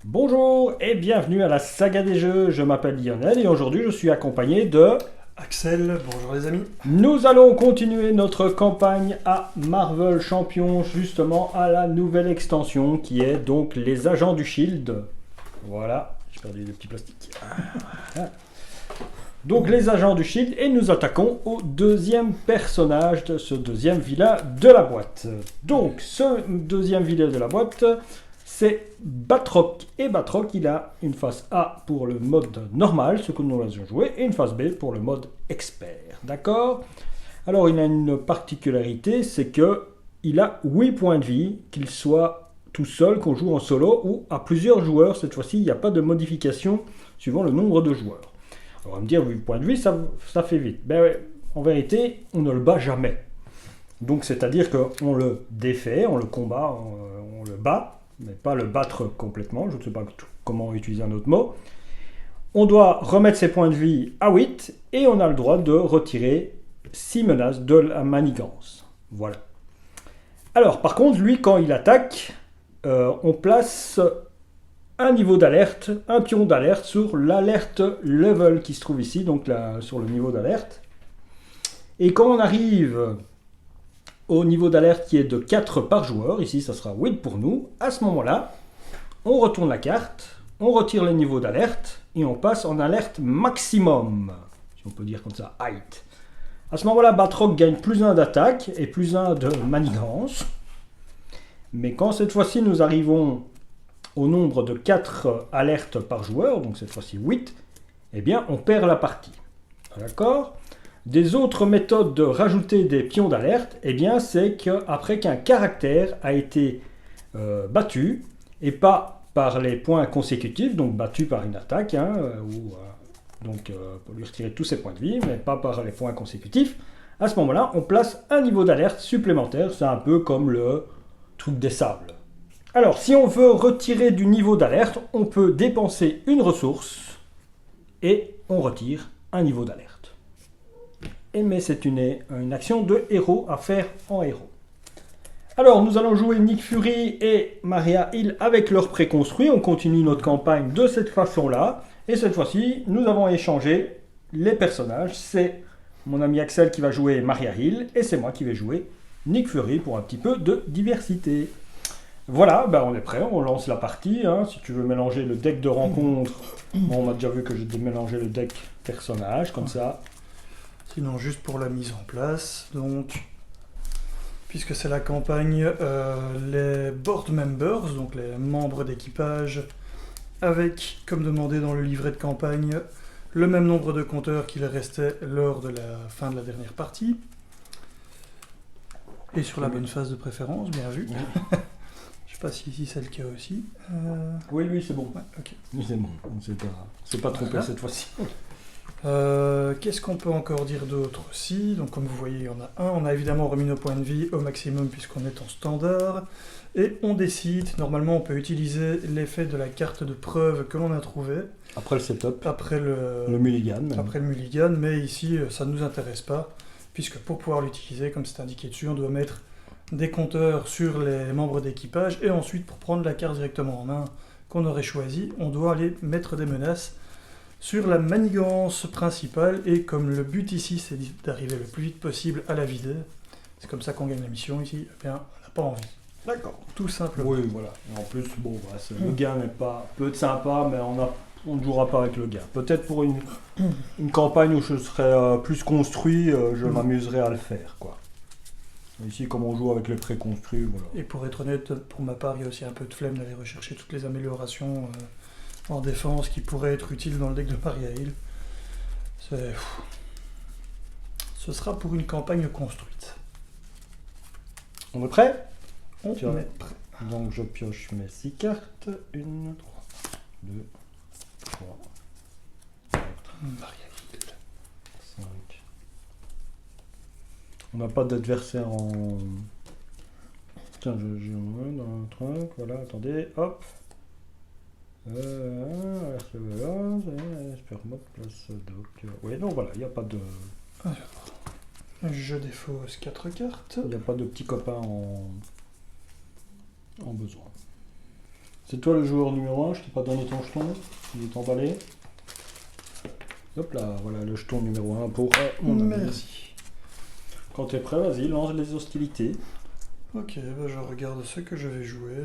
Bonjour et bienvenue à la saga des jeux, je m'appelle Lionel et aujourd'hui je suis accompagné de... Axel, bonjour les amis. Nous allons continuer notre campagne à Marvel Champions, justement à la nouvelle extension qui est donc les agents du Shield. Voilà, j'ai perdu le petit plastique. Voilà. Donc les agents du Shield et nous attaquons au deuxième personnage de ce deuxième vilain de la boîte. Donc ce deuxième vilain de la boîte... c'est Batroc. Et Batroc, il a une phase A pour le mode normal, ce que nous avons joué, et une phase B pour le mode expert. D'accord? Alors, il a une particularité, c'est que il a 8 points de vie, qu'il soit tout seul, qu'on joue en solo, ou à plusieurs joueurs. Cette fois-ci, il n'y a pas de modification suivant le nombre de joueurs. Alors, on va me dire, 8 points de vie, ça fait vite. Ben ouais, en vérité, on ne le bat jamais. Donc, c'est-à-dire qu'on le défait, on le combat, on le bat, mais pas le battre complètement, je ne sais pas comment utiliser un autre mot. On doit remettre ses points de vie à 8 et on a le droit de retirer 6 menaces de la manigance. Voilà. Alors, par contre, lui, quand il attaque, on place un niveau d'alerte, un pion d'alerte sur l'alerte level qui se trouve ici, donc là, sur le niveau d'alerte. Et quand on arrive au niveau d'alerte qui est de 4 par joueur, ici ça sera 8 pour nous, à ce moment-là, on retourne la carte, on retire les niveaux d'alerte et on passe en alerte maximum, si on peut dire comme ça, height. À ce moment-là, Batroc gagne plus 1 d'attaque et plus 1 de manigance. Mais quand cette fois-ci nous arrivons au nombre de 4 alertes par joueur, donc cette fois-ci 8, eh bien on perd la partie. D'accord ? Des autres méthodes de rajouter des pions d'alerte, eh bien, c'est qu'après qu'un caractère a été battu, et pas par les points consécutifs, donc battu par une attaque, pour lui retirer tous ses points de vie, mais pas par les points consécutifs, à ce moment-là, on place un niveau d'alerte supplémentaire, c'est un peu comme le truc des sables. Alors, si on veut retirer du niveau d'alerte, on peut dépenser une ressource, et on retire un niveau d'alerte. Mais c'est une action de héros à faire en héros. Alors, nous allons jouer Nick Fury et Maria Hill avec leur préconstruit. On continue notre campagne de cette façon-là. Et cette fois-ci, nous avons échangé les personnages. C'est mon ami Axel qui va jouer Maria Hill et c'est moi qui vais jouer Nick Fury pour un petit peu de diversité. Voilà, ben on est prêt, on lance la partie. Hein. Si tu veux mélanger le deck de rencontre, bon, on a déjà vu que j'ai mélangé le deck personnage, comme ça. Sinon, juste pour la mise en place, donc, puisque c'est la campagne, les board members, donc les membres d'équipage, avec, comme demandé dans le livret de campagne, le même nombre de compteurs qu'il restait lors de la fin de la dernière partie. Et sur la bonne phase de préférence, bien vu. Je sais pas si ici c'est le cas aussi. Oui, lui, c'est bon. Ouais, ok. Oui, c'est bon, on s'est pas trompé Voilà. cette fois-ci. Qu'est-ce qu'on peut encore dire d'autre aussi? Donc comme vous voyez, il y en a un. On a évidemment remis nos points de vie au maximum puisqu'on est en standard. Et on décide, normalement on peut utiliser l'effet de la carte de preuve que l'on a trouvée. Après le setup, Après le mulligan. Même. Après le mulligan, mais ici ça ne nous intéresse pas. Puisque pour pouvoir l'utiliser, comme c'est indiqué dessus, on doit mettre des compteurs sur les membres d'équipage. Et ensuite, pour prendre la carte directement en main qu'on aurait choisie, on doit aller mettre des menaces sur la manigance principale, et comme le but ici c'est d'arriver le plus vite possible à la vider, c'est comme ça qu'on gagne la mission ici, eh bien on n'a pas envie. D'accord. Tout simplement. Oui, voilà. Et en plus, bon, le gain n'est pas peut être sympa, mais on ne jouera pas avec le gain. Peut-être pour une campagne où je serai plus construit, je m'amuserai à le faire, quoi. Ici, comme on joue avec les préconstruits, voilà. Et pour être honnête, pour ma part, il y a aussi un peu de flemme d'aller rechercher toutes les améliorations en défense qui pourraient être utiles dans le deck de Maria Hill. Ce sera pour une campagne construite. On est prêt? On Tiens. est prêt. Donc je pioche mes 6 cartes. 1, 3, 2, 3, 4, Maria Hill. 5. On n'a pas d'adversaire en... Tiens, j'ai un truc, voilà, attendez, hop. Place doc. Oui, non, voilà, il n'y a pas de... Je défausse 4 cartes. Il n'y a pas de petits copains en besoin. C'est toi le joueur numéro 1, je t'ai pas donné ton jeton, il est emballé. Hop là, voilà le jeton numéro 1 pour mon ami. Merci. Quand tu es prêt, vas-y, lance les hostilités. Ok, bah je regarde ce que je vais jouer.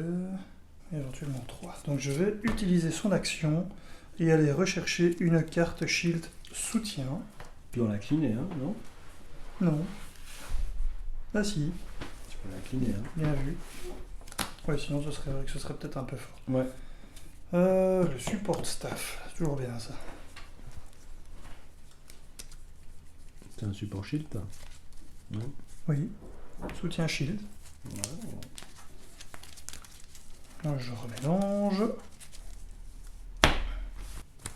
Éventuellement 3. Donc je vais utiliser son action et aller rechercher une carte shield soutien. Puis on l'a cliné, hein, non? Non. Ah si, Tu peux la cliner, hein. bien vu. Ouais, sinon ce serait peut-être un peu fort. Ouais. Le support staff, c'est toujours bien ça. C'est un support shield, ça. Non? Oui, soutien shield. Ouais. Je remélange.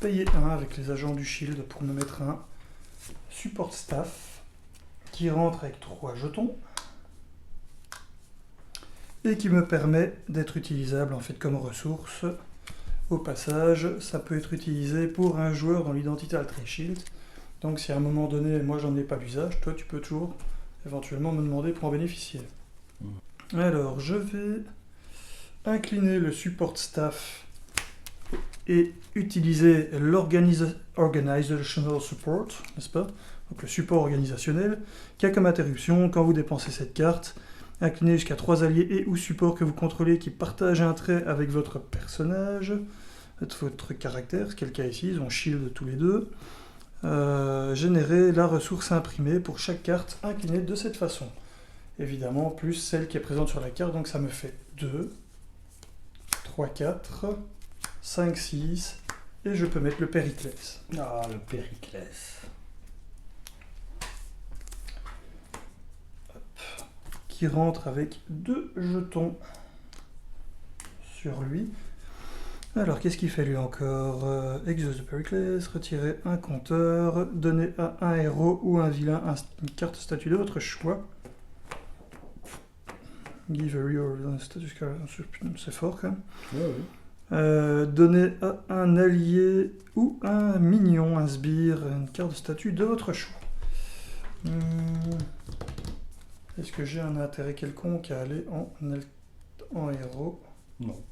Payer 1 avec les agents du shield pour me mettre un support staff qui rentre avec 3 jetons et qui me permet d'être utilisable en fait comme ressource. Au passage, ça peut être utilisé pour un joueur dont l'identité a le trait shield. Donc si à un moment donné, moi j'en ai pas l'usage, toi tu peux toujours éventuellement me demander pour en bénéficier. Alors je vais incliner le support staff et utiliser l'organizational support, n'est-ce pas? Donc le support organisationnel, qui a comme interruption, quand vous dépensez cette carte, incliner jusqu'à 3 alliés et ou supports que vous contrôlez qui partagent un trait avec votre personnage, votre caractère, ce qui est le cas ici, ils ont shield tous les deux. Générer la ressource imprimée pour chaque carte inclinée de cette façon. Évidemment, plus celle qui est présente sur la carte, donc ça me fait 2, 3, 4, 5, 6, et je peux mettre le Périclès. Ah, le Périclès. Qui rentre avec 2 jetons sur lui. Alors, qu'est-ce qu'il fait lui encore? Exhaust de Périclès, retirer un compteur, donner à un héros ou un vilain une carte statut de votre choix. Give a real status card, c'est fort quand même. Ouais, oui. Donner à un allié ou un mignon, un sbire, une carte de statut de votre choix. Est-ce que j'ai un intérêt quelconque à aller en héros? Non.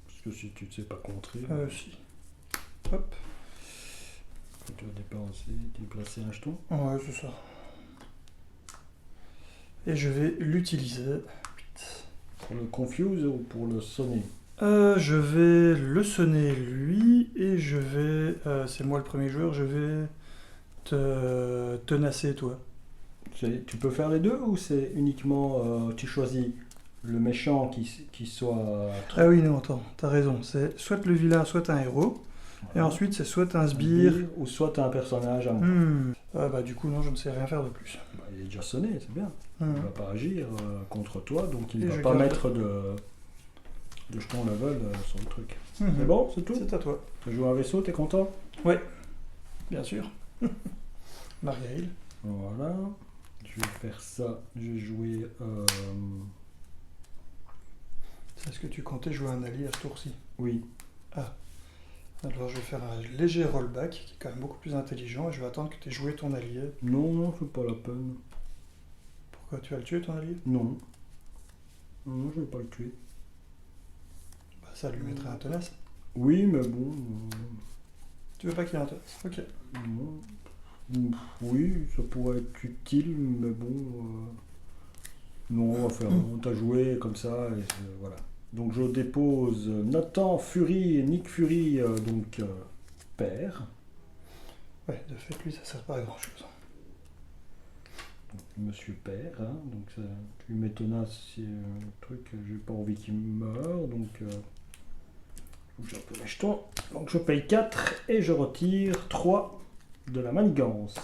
Parce que si tu ne sais pas contrer, Si. Hop. tu vas déplacer un jeton. Ouais, c'est ça. Et je vais l'utiliser. Pour le confuse ou pour le sonner? Je vais le sonner lui et je vais, c'est moi le premier joueur, je vais te tenacer toi. Tu peux faire les deux ou c'est uniquement tu choisis le méchant qui soit. Ah oui, non, attends, t'as raison. C'est soit le vilain, soit un héros. Voilà. Et ensuite, c'est soit un sbire. Ou soit un personnage à moi. Bah, du coup, non, je ne sais rien faire de plus. Bah, il est déjà sonné, c'est bien. Il ne va pas agir contre toi, donc il ne va pas garde... mettre de jeton level sur le truc. C'est bon, c'est tout? C'est à toi. Tu joues un vaisseau, t'es content? Ouais, bien sûr. Mariaïl. Voilà. Je vais faire ça. Je vais jouer. Est-ce que tu comptais jouer un allié à ce tour-ci? Oui. Ah. Alors je vais faire un léger rollback qui est quand même beaucoup plus intelligent et je vais attendre que tu aies joué ton allié. Non, c'est pas la peine. Pourquoi tu vas le tuer ton allié? Non. Non, je vais pas le tuer. Bah, ça lui mettrait un tenace. Oui, mais bon. Tu veux pas qu'il ait un tenace? Ok. Non. Oui, ça pourrait être utile, mais bon. Non, on va faire. On t'a joué comme ça et voilà. Donc je dépose Nathan Fury et Nick Fury, donc père. Ouais, de fait, lui, ça sert pas à grand chose. Donc, Monsieur Père, hein, donc ça, tu lui mets tenace, c'est un truc, j'ai pas envie qu'il meure, donc j'ai un peu les jetons. Donc je paye 4 et je retire 3 de la manigance.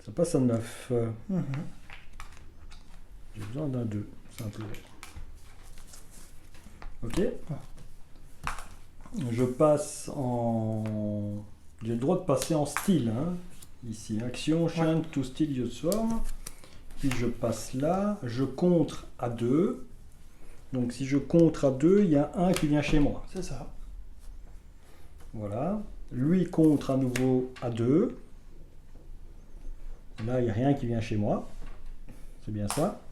Ça passe à 9. J'ai besoin d'un 2, simplement. Ok. Je passe en... J'ai le droit de passer en style. Hein. Ici, action, change to style you swarm. Puis je passe là. Je contre à 2. Donc si je contre à 2, il y a un qui vient chez moi. C'est ça. Voilà. Lui contre à nouveau à 2. Là, il n'y a rien qui vient chez moi. C'est bien ça.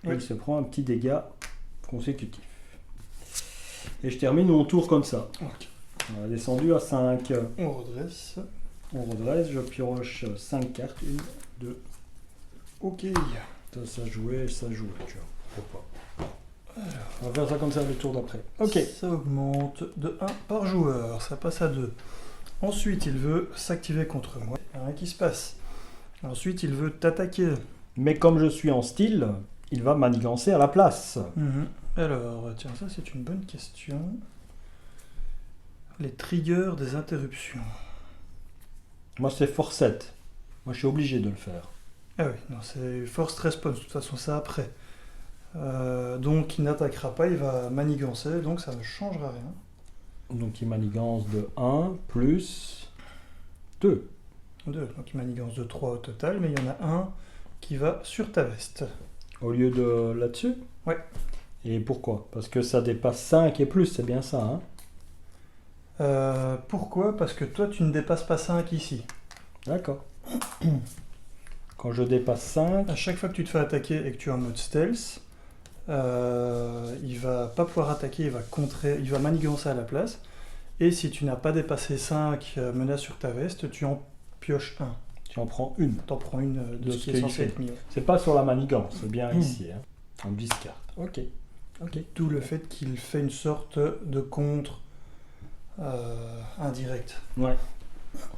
Et il se prend un petit dégât consécutif. Et je termine mon tour comme ça. Ok. On a descendu à 5. On redresse. On redresse, je pioche 5 cartes. 1, 2. Ok. Ça jouait, tu vois. Pourquoi pas. On va faire ça comme ça le tour d'après. Ok. Ça augmente de 1 par joueur. Ça passe à 2. Ensuite, il veut s'activer contre moi. Il n'y a rien qui se passe. Ensuite, il veut t'attaquer. Mais comme je suis en style, il va manigancer à la place. Alors, tiens, ça c'est une bonne question. Les triggers des interruptions. Moi, c'est force 7. Moi, je suis obligé de le faire. Ah oui, non, c'est force response. De toute façon, c'est après. Donc, il n'attaquera pas, il va manigancer, donc ça ne changera rien. Donc, il manigance de 1 plus 2. 2, donc il manigance de 3 au total, mais il y en a un qui va sur ta veste. Au lieu de là-dessus? Ouais. Et pourquoi? Parce que ça dépasse 5 et plus, c'est bien ça, hein? Pourquoi? Parce que toi, tu ne dépasses pas 5 ici. D'accord. Quand je dépasse 5... À chaque fois que tu te fais attaquer et que tu es en mode stealth, il va pas pouvoir attaquer, il va contrer, il va manigancer à la place. Et si tu n'as pas dépassé 5 menaces sur ta veste, tu en pioches 1. Tu en prends une. T'en prends une de ce qui est censé être mis. C'est pas sur la manigance, c'est bien ici, hein. En discard. Ok. D'où le fait qu'il fait une sorte de contre indirect. Ouais.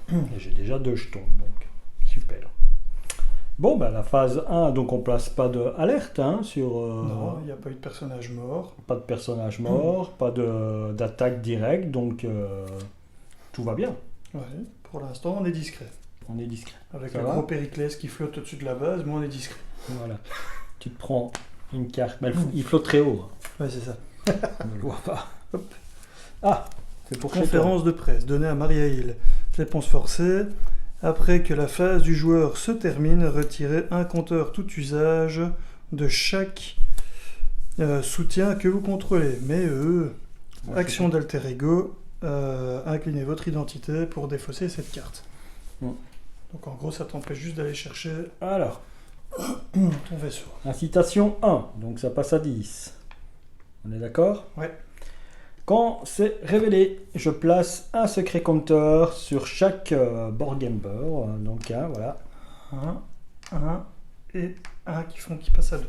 Et j'ai déjà 2 jetons, donc super. Bon, la phase 1, donc on place pas d'alerte, hein, sur... Non, il n'y a pas eu de personnage mort. Pas de personnage mort, pas d'attaque directe, donc tout va bien. Ouais, pour l'instant, on est discret. On est discret. Avec Ça le va gros Périclès qui flotte au-dessus de la base, mais on est discret. Voilà. Tu te prends une carte, mais il flotte très haut. Ouais, c'est ça. On ne le voit pas. Hop. Ah, c'est pour Conférence de presse donnée à Maria Hill. Réponse forcée. Après que la phase du joueur se termine, retirez un compteur tout usage de chaque soutien que vous contrôlez. Mais action d'alter ego, inclinez votre identité pour défausser cette carte. Donc en gros, ça t'empêche juste d'aller chercher Alors, ton vaisseau. incitation 1, donc ça passe à 10. On est d'accord? Ouais. Quand c'est révélé, je place un secret counter sur chaque board gamber. Donc un, voilà. Un et un qui passe à 2.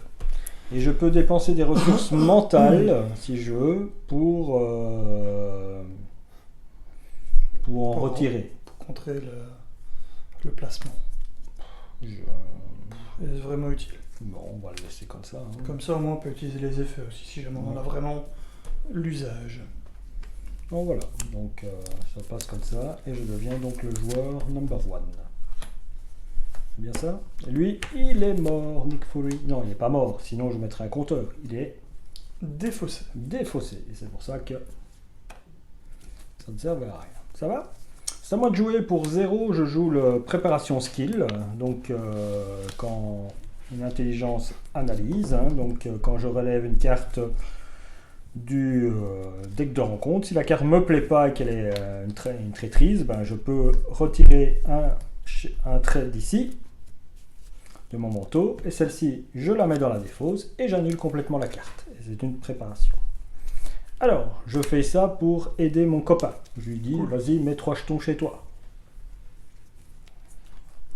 Et je peux dépenser des ressources mentales, si je veux, pour en retirer. Pour contrer le placement. C'est vraiment utile. Bon, on va le laisser comme ça. Hein. Comme ça, au moins, on peut utiliser les effets aussi, si jamais on a vraiment l'usage. Bon, voilà. Donc, ça passe comme ça. Et je deviens donc le joueur number 1. C'est bien ça? Et lui, il est mort, Nick Fury. Non, il n'est pas mort. Sinon, je mettrais un compteur. Il est défaussé. Et c'est pour ça que ça ne servait à rien. Ça va? C'est à moi de jouer. Pour 0, je joue le préparation skill. Donc, quand une intelligence analyse, hein, donc quand je relève une carte du deck de rencontre, si la carte me plaît pas et qu'elle est une traîtrise, je peux retirer un trait d'ici de mon manteau, et celle-ci, je la mets dans la défausse et j'annule complètement la carte. Et c'est une préparation. Alors, je fais ça pour aider mon copain. Je lui dis, vas-y, mets 3 jetons chez toi.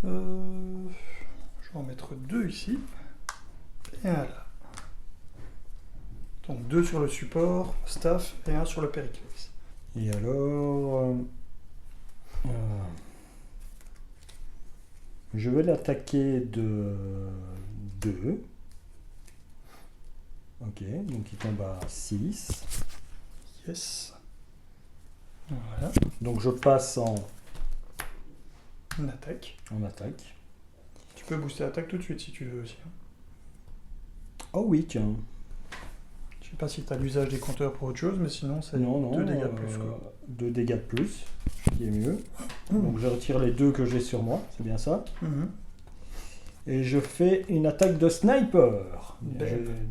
Je vais en mettre 2 ici. Et un là. Donc 2 sur le support, staff, et 1 sur le Périclès. Et alors... je vais l'attaquer de 2. Ok, donc il tombe à 6. Yes. Voilà. Donc je passe en attaque. attaque. Tu peux booster l'attaque tout de suite si tu veux aussi. Oh oui, tiens. Je sais pas si tu as l'usage des compteurs pour autre chose, mais sinon c'est 2 dégâts de plus. 2 dégâts de plus, ce qui est mieux. Donc je retire les 2 que j'ai sur moi, c'est bien ça. Et je fais une attaque de sniper.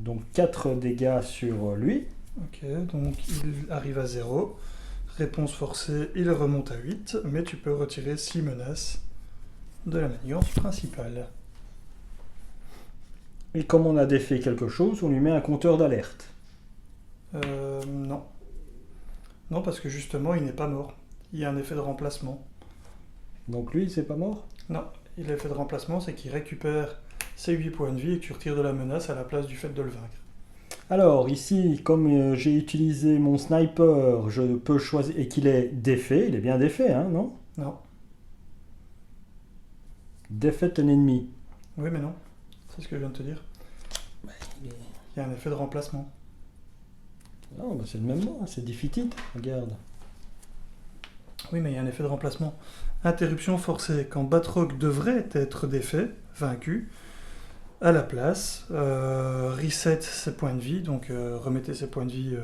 Donc 4 dégâts sur lui. Ok, donc il arrive à 0. Réponse forcée, il remonte à 8, mais tu peux retirer 6 menaces de la manigance principale. Et comme on a défait quelque chose, on lui met un compteur d'alerte. Non. Non, parce que justement, il n'est pas mort. Il y a un effet de remplacement. Donc lui, c'est pas mort? Non, l'effet de remplacement, c'est qu'il récupère ses 8 points de vie et que tu retires de la menace à la place du fait de le vaincre. Alors ici, comme j'ai utilisé mon sniper, je peux choisir, et qu'il est défait, il est bien défait, hein, non? Non. Défaite un ennemi. Oui, mais non. C'est ce que je viens de te dire. Il y a un effet de remplacement. Non, bah c'est le même mot, c'est defeated, regarde. Oui, mais il y a un effet de remplacement. Interruption forcée. Quand Batroc devrait être défait, vaincu, à la place, reset ses points de vie, donc remettez ses points de vie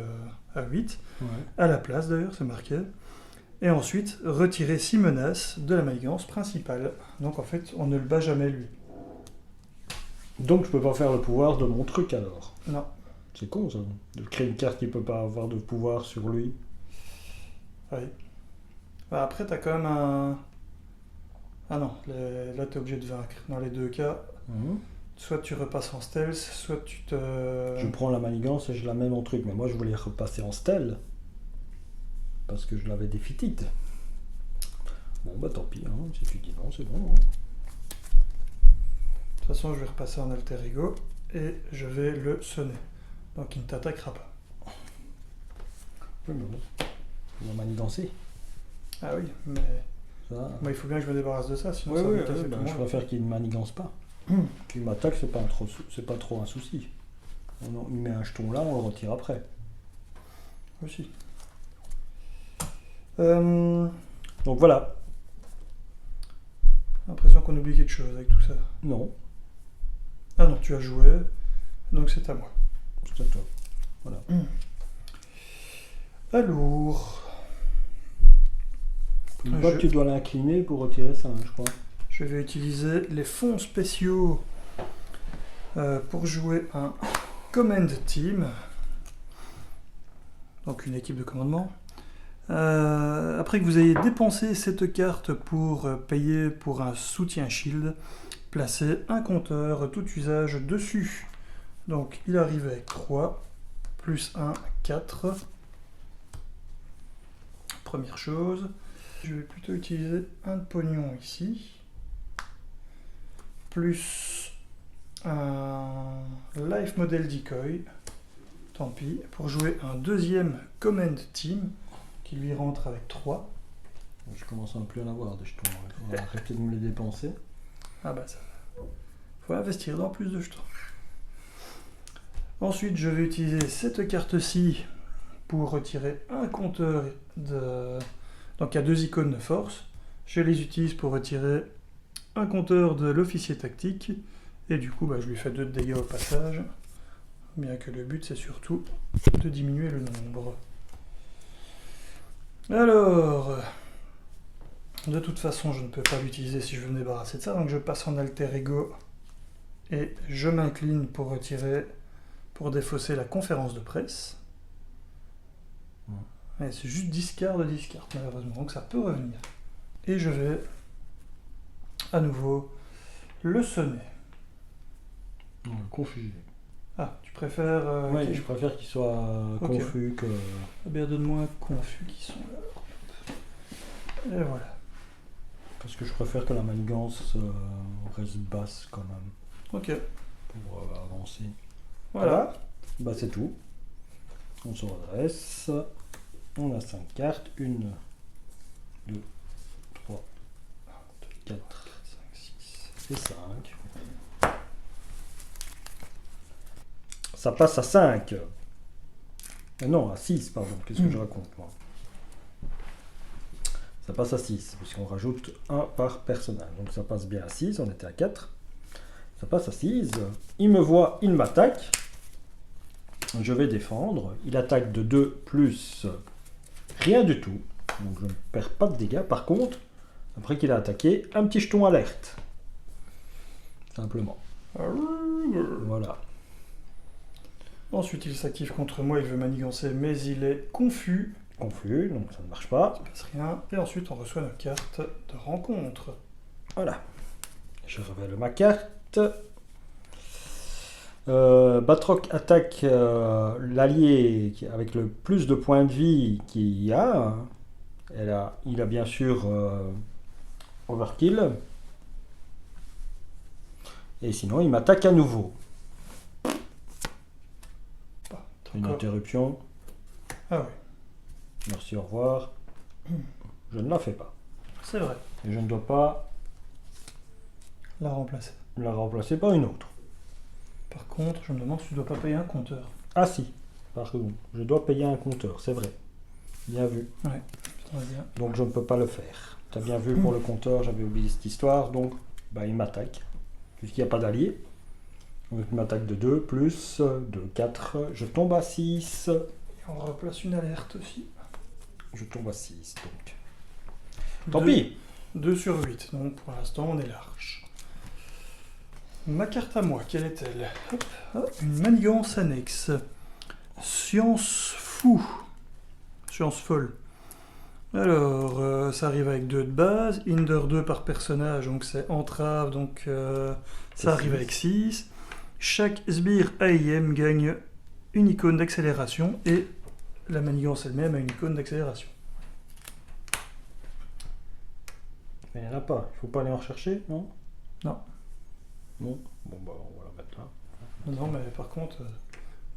à 8, Ouais. à la place d'ailleurs, c'est marqué. Et ensuite, retirez 6 menaces de la manigance principale. Donc en fait, on ne le bat jamais lui. Donc je peux pas faire le pouvoir de mon truc alors. Non. C'est con ça, de créer une carte qui peut pas avoir de pouvoir sur lui. Oui. Bah, après, t'as quand même un... Ah non, là t'es obligé de vaincre. Dans les deux cas, soit tu repasses en stealth, soit tu te... Je prends la manigance et je la mets mon truc, mais moi je voulais repasser en stealth. Parce que je l'avais defeated. Bon bah tant pis, hein. Si tu dis non, c'est bon. Hein. De toute façon, je vais repasser en alter ego et je vais le sonner. Donc il ne t'attaquera pas. Oui, mais bon. On va manigancer. Ah oui, mais Ça. moi, il faut bien que je me débarrasse de ça, sinon Oui, ça va oui, me casser tout le je monde. préfère qu'il ne manigance pas. Qu'il m'attaque, c'est pas trop un souci. Il met un jeton là, on le retire après. Aussi. Donc voilà. L'impression qu'on oublie quelque chose avec tout ça. Non, Ah non, tu as joué, donc c'est à moi. c'est à toi. Voilà. Alors, Une fois que tu dois l'incliner pour retirer ça, hein, je crois. je vais utiliser les fonds spéciaux pour jouer un Command Team. Donc une équipe de commandement. Après que vous ayez dépensé cette carte pour payer pour un soutien shield, placez un compteur tout usage dessus. Donc il arrive avec 3, plus 1, 4. Première chose, je vais plutôt utiliser un pognon ici, plus un Life Model Decoy, tant pis, pour jouer un deuxième Command Team, qui lui rentre avec 3. Je commence à ne plus en avoir de jetons. On va arrêter de me les dépenser. Ah bah ça faut investir dans plus de jetons. Ensuite, je vais utiliser cette carte-ci pour retirer un compteur de... Donc il y a 2 icônes de force. Je les utilise pour retirer un compteur de l'officier tactique. Et du coup, bah, je lui fais 2 de dégâts au passage. Bien que le but, c'est surtout de diminuer le nombre. Alors... De toute façon, je ne peux pas l'utiliser si je veux me débarrasser de ça. Donc je passe en alter ego. Et je m'incline pour retirer... Pour défausser la conférence de presse. Ouais, c'est juste discard de discard, malheureusement, donc ça peut revenir. Et je vais à nouveau le sonner. Confus. Ah, tu préfères... Oui, je préfère qu'il soit Ok. confus que... Eh bien, donne-moi confus qui sont là. Et voilà. Parce que je préfère que la manigance reste basse quand même. Ok, Pour avancer. voilà. Bah c'est tout. On se redresse. On a 5 cartes. 1, 2, 3, 4, 5, 6 et 5. Ça passe à 5. Non, à 6, pardon. Qu'est-ce que je raconte moi? Ça passe à 6, puisqu'on rajoute 1 par personnage. Donc ça passe bien à 6, on était à 4. Ça passe à 6. Il me voit, il m'attaque. Je vais défendre. Il attaque de 2 plus rien du tout. Donc je ne perds pas de dégâts. Par contre, après qu'il a attaqué, un petit jeton alerte. Simplement. Voilà. Ensuite, il s'active contre moi, il veut manigancer, mais il est confus. Confus, donc ça ne marche pas. Il ne passe rien. Et ensuite, on reçoit notre carte de rencontre. Voilà. Je révèle ma carte. Batroc attaque l'allié avec le plus de points de vie qu'il y a. Il a bien sûr overkill. Et sinon, il m'attaque à nouveau. Une interruption. Ah oui. Merci, au revoir. Je ne la fais pas. C'est vrai. Et je ne dois pas La remplacer. la remplacer par une autre. Par contre, je me demande si tu dois pas payer un compteur. Ah si, par contre, je dois payer un compteur, c'est vrai. Bien vu. Ouais, très bien. Donc je ne peux pas le faire. Tu as bien vu pour le compteur, j'avais oublié cette histoire, donc bah, il m'attaque. Puisqu'il n'y a pas d'allié. Donc il m'attaque de 2, plus de 4, je tombe à 6. Et on replace une alerte aussi. Je tombe à 6, donc. Tant pis. 2 sur 8, donc pour l'instant on est large. Ma carte à moi, quelle est-elle? Hop, hop, une manigance annexe. Science fou. Science folle. Alors, ça arrive avec 2 de base, Hinder 2 par personnage, donc c'est entrave, donc ça arrive six. avec 6. Chaque sbire AIM gagne une icône d'accélération et la manigance elle-même a une icône d'accélération. Mais il n'y en a pas, il faut pas aller en rechercher, non? Non. Non. Bon bah on va la mettre là. Non, mais par contre,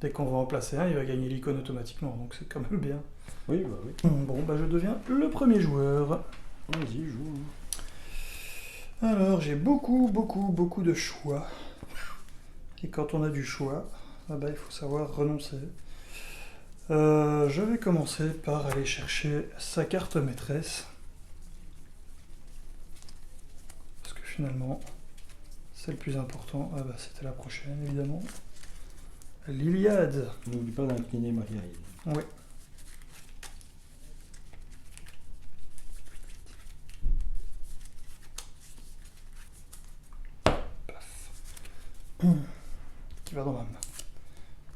dès qu'on va en placer un, il va gagner l'icône automatiquement, donc c'est quand même bien. Oui, bah oui. Bon, bah je deviens le premier joueur. Vas-y, joue. Alors, j'ai beaucoup de choix. Et quand on a du choix, ah bah, il faut savoir renoncer. Je vais commencer par aller chercher sa carte maîtresse. Parce que finalement, c'est le plus important. Ah bah, c'était la prochaine, évidemment. L'Iliade. N'oublie pas d'incliner Marguerite. Oui. Qui va dans ma main.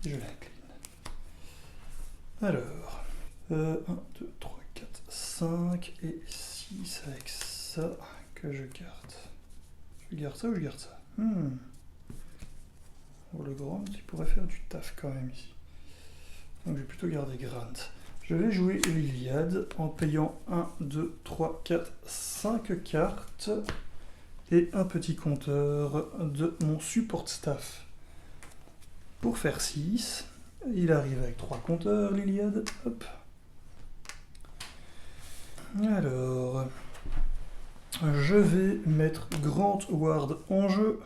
Et je l'incline. Alors, 1, 2, 3, 4, 5 et 6 avec ça que je garde. Je garde ça ou je garde ça? Oh, le Grant, il pourrait faire du taf quand même ici. Donc je vais plutôt garder Grant. Je vais jouer l'Iliade en payant 1, 2, 3, 4, 5 cartes et un petit compteur de mon support staff. Pour faire 6, il arrive avec 3 compteurs, l'Iliade. Hop. Alors, je vais mettre Grant Ward en jeu.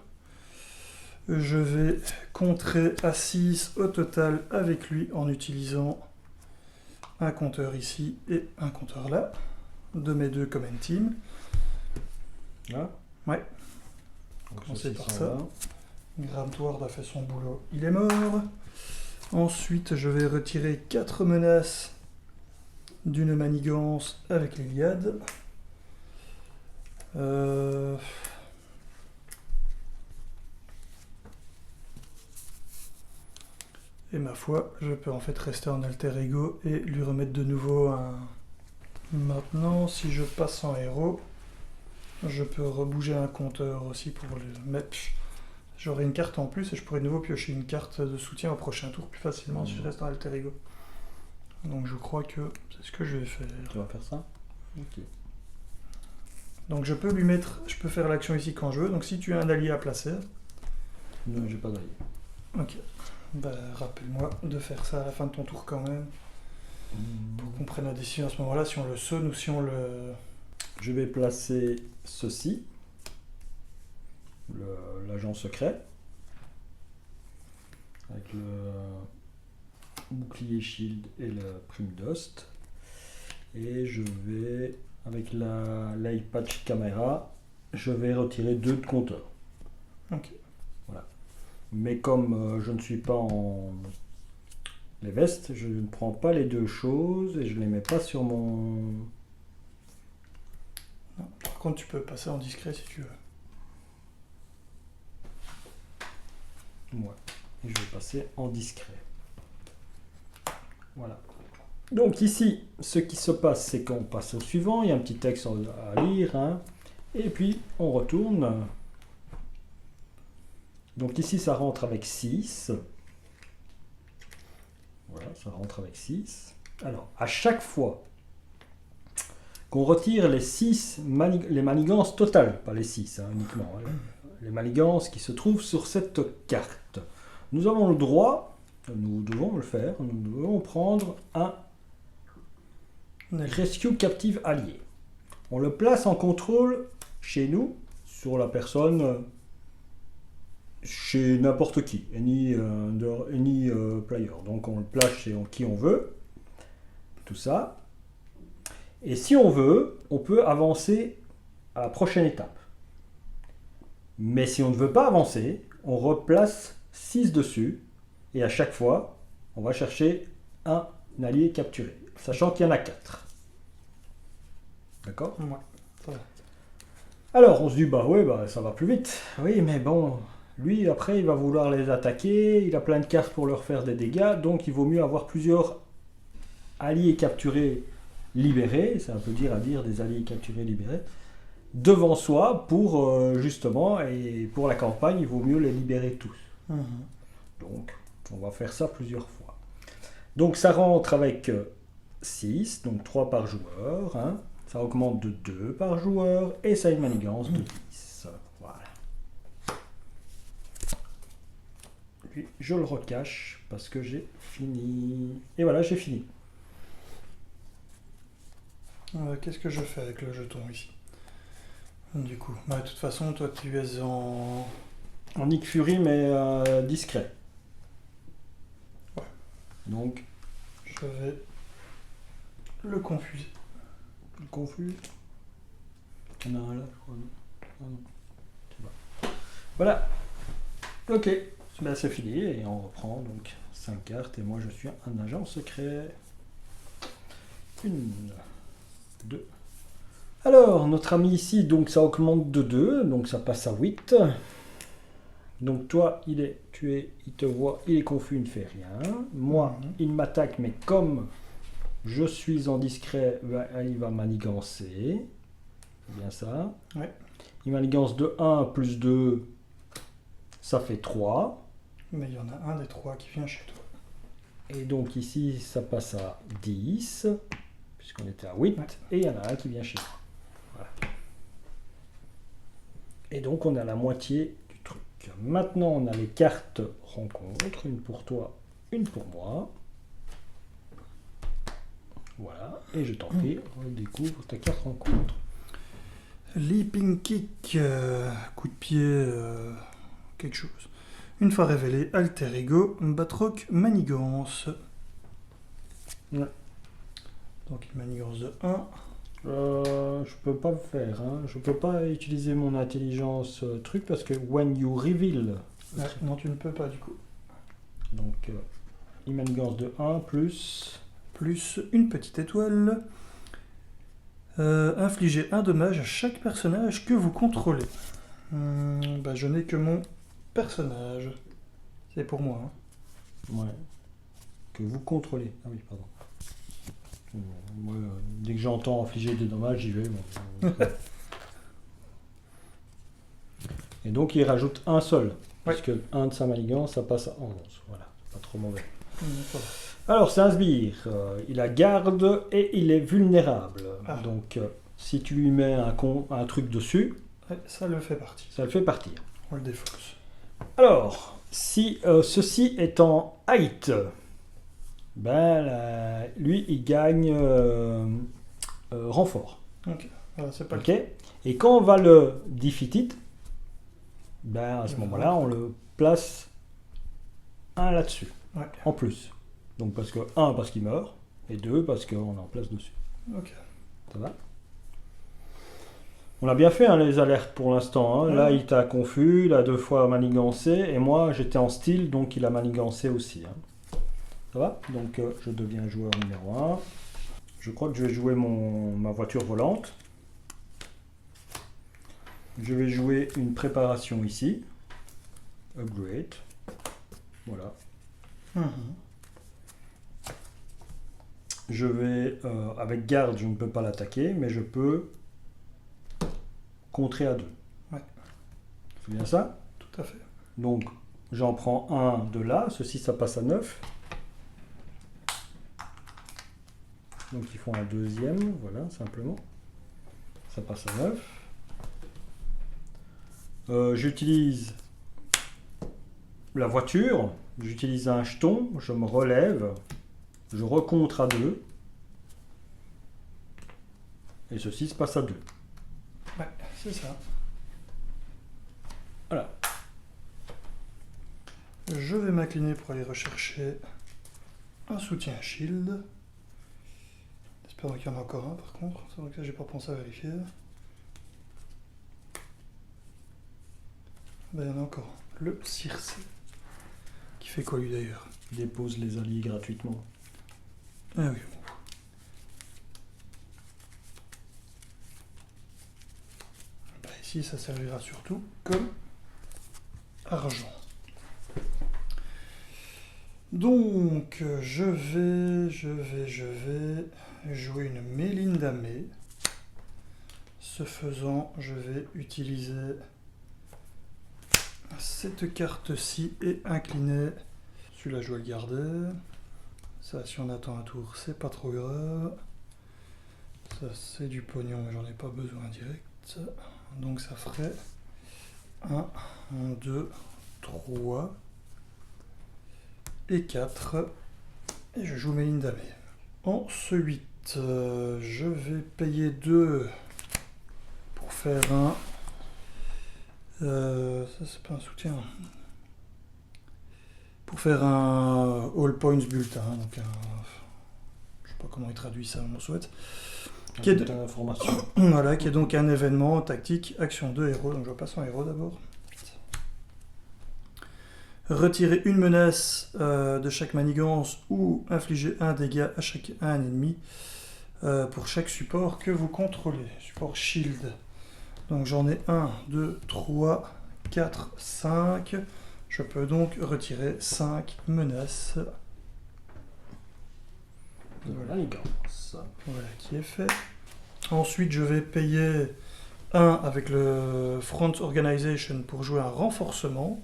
Je vais contrer à 6 au total avec lui en utilisant un compteur ici et un compteur là, de mes 2 command team. Là. Ouais. Donc Commencer par s'en ça. va. Grant Ward a fait son boulot, il est mort. Ensuite, je vais retirer 4 menaces d'une manigance avec l'Iliade. Et ma foi, je peux en fait rester en alter ego et lui remettre de nouveau un... Maintenant, si je passe en héros, je peux rebouger un compteur aussi pour le mettre. J'aurai une carte en plus et je pourrais de nouveau piocher une carte de soutien au prochain tour plus facilement si je reste en alter ego. Donc je crois que c'est ce que je vais faire. Tu vas faire ça? Ok. Donc je peux lui mettre, je peux faire l'action ici quand je veux. Donc si tu as un allié à placer, Non, j'ai pas d'allié. ok. Bah rappelle-moi de faire ça à la fin de ton tour quand même. Pour qu'on prenne la décision à ce moment-là, si on le sonne ou si on le... Je vais placer ceci, l'agent secret, avec le bouclier shield et le prime dust. Et je vais, avec l'eye patch caméra, je vais retirer 2 de compteur. Ok. Voilà. Mais comme je ne suis pas en les vestes, je ne prends pas les 2 choses et je les mets pas sur mon... Non. Par contre, tu peux passer en discret si tu veux. Ouais. Et je vais passer en discret. Voilà. Donc ici, ce qui se passe, c'est qu'on passe au suivant. Il y a un petit texte à lire. Hein, et puis, on retourne. Donc ici, ça rentre avec 6. Voilà, ça rentre avec 6. Alors, à chaque fois qu'on retire les 6 les manigances totales, pas les 6 uniquement, hein, les manigances qui se trouvent sur cette carte, nous avons le droit, nous devons le faire, nous devons prendre un Rescue Captive allié. On le place en contrôle chez nous, sur la personne, chez n'importe qui, any player. Donc on le place chez qui on veut, tout ça. Et si on veut, on peut avancer à la prochaine étape. Mais si on ne veut pas avancer, on replace 6 dessus, et à chaque fois, on va chercher un allié capturé, sachant qu'il y en a 4. D'accord ? Ouais, ça va. Alors, on se dit, ça va plus vite. Oui, mais bon, lui, après, il va vouloir les attaquer, il a plein de cartes pour leur faire des dégâts, donc il vaut mieux avoir plusieurs alliés capturés libérés, c'est un peu dire à dire des alliés capturés libérés, devant soi pour, justement, et pour la campagne, il vaut mieux les libérer tous. Donc, on va faire ça plusieurs fois. Donc, ça rentre avec 6, donc 3 par joueur, hein. Ça augmente de 2 par joueur et ça a une manigance de 10. Voilà. Puis je le recache parce que j'ai fini. Et voilà, j'ai fini. Qu'est-ce que je fais avec le jeton ici? Du coup, de toute façon, toi tu es en Nick Fury, mais discret. Ouais. Donc, je vais le confuser. confus. Il y en a un là, je crois. Non. Ah non. C'est bon. Voilà. Ok. Ben, c'est fini et on reprend donc 5 cartes et moi je suis un agent secret. 1, 2. Alors, notre ami ici, donc ça augmente de 2, donc ça passe à 8. Donc toi, il te voit, il est confus, il ne fait rien. Moi, il m'attaque, mais comme je suis en discret, il va manigancer. C'est bien ça. Ouais. Il manigance de 1 plus 2, ça fait 3. Mais il y en a un des 3 qui vient chez toi. Et donc ici, ça passe à 10, puisqu'on était à 8. Ouais. Et il y en a un qui vient chez moi. Voilà. Et donc on a la moitié du truc. Maintenant, on a les cartes rencontres. Une pour toi, une pour moi. Voilà, et je t'en prie, redécouvre ta carte rencontre. Leaping Kick, coup de pied, quelque chose. Une fois révélé, Alter Ego, Batroc, Manigance. Ouais. Donc une manigance de 1. Je peux pas le faire, hein. Je peux pas utiliser mon intelligence truc parce que when you reveal. Non, tu ne peux pas du coup. Donc, une manigance de 1 plus une petite étoile. Infligez un dommage à chaque personnage que vous contrôlez. Je n'ai que mon personnage. C'est pour moi. Hein. Ouais. Que vous contrôlez. Ah oui, pardon. Moi, dès que j'entends infliger des dommages, j'y vais. Bon. Et donc, il rajoute un seul. Parce que 1 de sa manigance, ça passe à 11. Voilà, c'est pas trop mauvais. Alors, c'est un sbire. Il a garde et il est vulnérable. Ah. Donc, si tu lui mets un truc dessus, ça le fait partir. Ça le fait partir. On le défausse. Alors, si ceci est en height, lui, il gagne renfort. Ok. C'est pas okay. Et quand on va le defeat it, à ce moment-là, on le place un là-dessus, en plus. Donc, parce qu'il meurt, et 2, parce qu'on est en place dessus. Ok. Ça va ? On a bien fait les alertes pour l'instant. Hein. Là, il t'a confus, il a 2 fois manigancé, et moi, j'étais en style, donc il a manigancé aussi. Hein. Ça va ? Donc, je deviens joueur numéro 1. Je crois que je vais jouer ma voiture volante. Je vais jouer une préparation ici. Upgrade. Voilà. Je vais, avec garde, je ne peux pas l'attaquer, mais je peux contrer à 2. Ouais. C'est bien ça ? Tout à fait. Donc j'en prends un de là, ceci ça passe à 9. Donc ils font un deuxième, voilà, simplement. Ça passe à 9. J'utilise la voiture, j'utilise un jeton, je me relève, je recontre à 2. Et ceci se passe à 2. Ouais, c'est ça. Voilà. Je vais m'incliner pour aller rechercher un soutien shield. J'espère qu'il y en a encore un par contre. C'est vrai que ça j'ai pas pensé à vérifier. Ben, il y en a encore un. Le Circe. Qui fait quoi lui d'ailleurs? Il dépose les alliés gratuitement. Ah oui. Ben, ici ça servira surtout comme argent. Donc je vais jouer une Melinda May. Ce faisant, je vais utiliser cette carte-ci et incliner. Celui-là, je dois le garder. Ça, si on attend un tour, c'est pas trop grave. Ça, c'est du pognon, mais j'en ai pas besoin direct. Donc ça ferait 1, 2, 3 et 4. Et je joue Melinda May. Ensuite, je vais payer 2 pour faire un... ça, c'est pas un soutien. Pour faire un All Points Bulletin. Donc je sais pas comment il traduit ça, on souhaite. Qui est d'information. Voilà, qui est donc un événement tactique, action de héros. Donc je passe en héros d'abord. Retirer une menace de chaque manigance ou infliger un dégât à un ennemi pour chaque support que vous contrôlez. Support shield. Donc j'en ai 1, 2, 3, 4, 5. Je peux donc retirer 5 menaces. Voilà, voilà qui est fait. Ensuite, je vais payer 1 avec le Front Organization pour jouer un renforcement.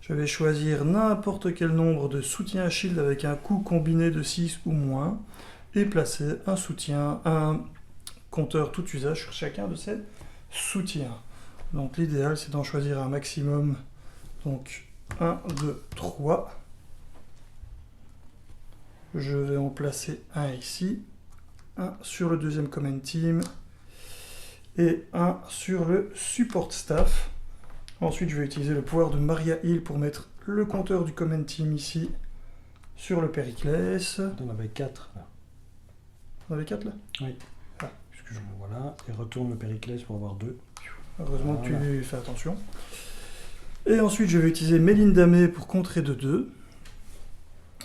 Je vais choisir n'importe quel nombre de soutiens shield avec un coût combiné de 6 ou moins et placer un soutien, un compteur tout usage sur chacun de ces soutiens. Donc l'idéal c'est d'en choisir un maximum. Donc 1, 2, 3. Je vais en placer un ici, un sur le deuxième command team et un sur le support staff. Ensuite, je vais utiliser le pouvoir de Maria Hill pour mettre le compteur du command team ici sur le Périclès. On avait 4 là. On avait 4 là? Oui. Ah. Voilà, et retourne le Périclès pour avoir 2. Heureusement voilà. que tu fais attention. Et ensuite, je vais utiliser Melinda May pour contrer de 2.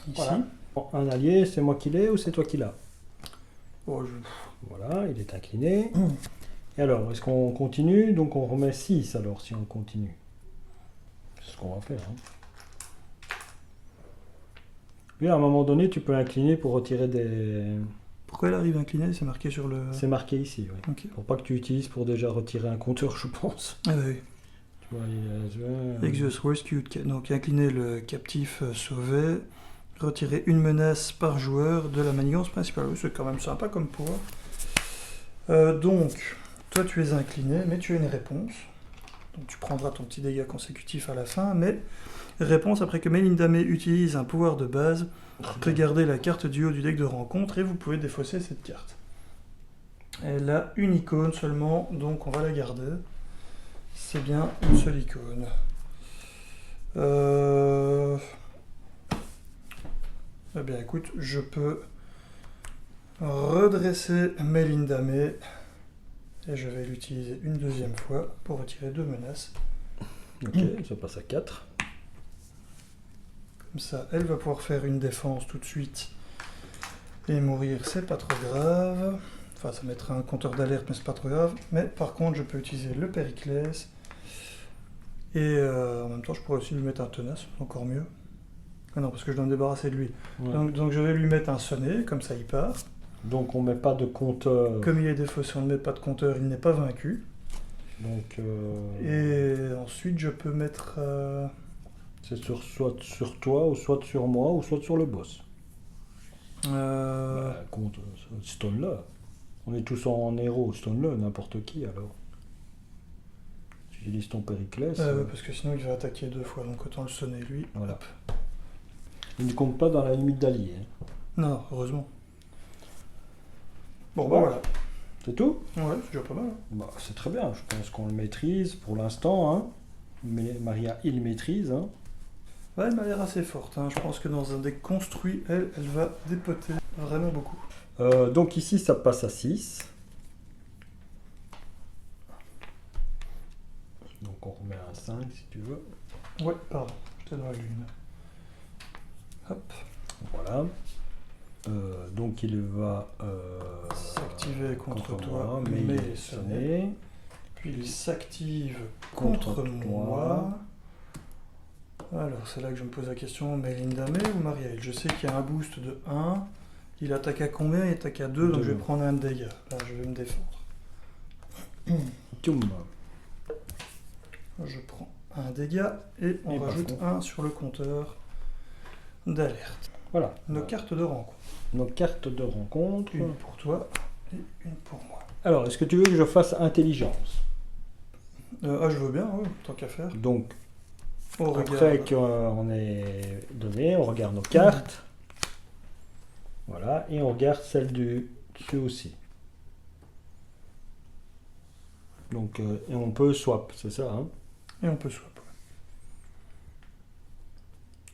Ici. Voilà. Bon, un allié, c'est moi qui l'ai ou c'est toi qui l'as? Oh, Voilà, il est incliné. Et alors, est-ce qu'on continue? Donc on remet 6 alors si on continue. C'est ce qu'on va faire. Hein. Lui, à un moment donné, tu peux incliner pour retirer des... Pourquoi elle arrive inclinée? C'est marqué sur le... C'est marqué ici, oui. Ok. Pour pas que tu utilises pour déjà retirer un compteur, je pense. Ah bah oui. Tu vois, Exodus Rescued. Donc incliner le captif sauvé. Retirer une menace par joueur de la manigance principale. Oui, c'est quand même sympa comme pouvoir. Donc, toi tu es incliné, mais tu as une réponse. Donc tu prendras ton petit dégât consécutif à la fin, mais réponse après que Melinda May utilise un pouvoir de base, regardez la carte du haut du deck de rencontre et vous pouvez défausser cette carte. Elle a une icône seulement, donc on va la garder. C'est bien une seule icône. Eh bien écoute, je peux redresser Melinda May et je vais l'utiliser une deuxième fois pour retirer 2 menaces. Ok, ça passe à 4. Comme ça, elle va pouvoir faire une défense tout de suite et mourir, c'est pas trop grave. Enfin, ça mettra un compteur d'alerte, mais c'est pas trop grave. Mais par contre, je peux utiliser le Périclès et en même temps, je pourrais aussi lui mettre un tenace, encore mieux. Ah non, parce que je dois me débarrasser de lui. Ouais. Donc je vais lui mettre un sonnet, comme ça il part. Donc on met pas de compteur. Comme il est défaussé, on ne met pas de compteur, il n'est pas vaincu. Donc Et ensuite je peux mettre C'est soit sur toi, ou soit sur moi, ou soit sur le boss. Contre Stone-là. On est tous en héros, Stone-là, n'importe qui alors. Tu utilises ton Périclès. Ouais, parce que sinon il va attaquer 2 fois, donc autant le sonner lui. Voilà. Il ne compte pas dans la limite d'alliés. Hein. Non, heureusement. Bon, Ouais. voilà. C'est tout? Ouais, c'est déjà pas mal. Hein. Bah, c'est très bien, je pense qu'on le maîtrise pour l'instant. Hein. Mais Maria, il maîtrise. Hein. Ouais, elle m'a l'air assez forte. Hein. Je pense que dans un deck construit, elle va dépoter vraiment beaucoup. Donc ici, ça passe à 6. Donc on remet un 5 si tu veux. Ouais, pardon, j'étais dans la lune. Hop, Voilà. Donc il va s'activer contre toi, moi, mais il est sonné. Puis il s'active Contre contre toi. moi. Alors, c'est là que je me pose la question, Melinda May ou Marielle? Je sais qu'il y a un boost de 1. Il attaque à combien? Il attaque à 2, donc je vais prendre un dégât. Là, je vais me défendre. Tchoum. Je prends un dégât et on Et rajoute par contre. 1 sur le compteur d'alerte. Voilà. Nos cartes de rencontre. Nos cartes de rencontre. Une pour toi et une pour moi. Alors, est-ce que tu veux que je fasse intelligence? Je veux bien, ouais, tant qu'à faire. Donc, On après regarde. qu'on est donné, on regarde nos cartes. Voilà, et on regarde celle du dessus aussi. Donc, et on peut swap, c'est ça, hein? Et on peut swap.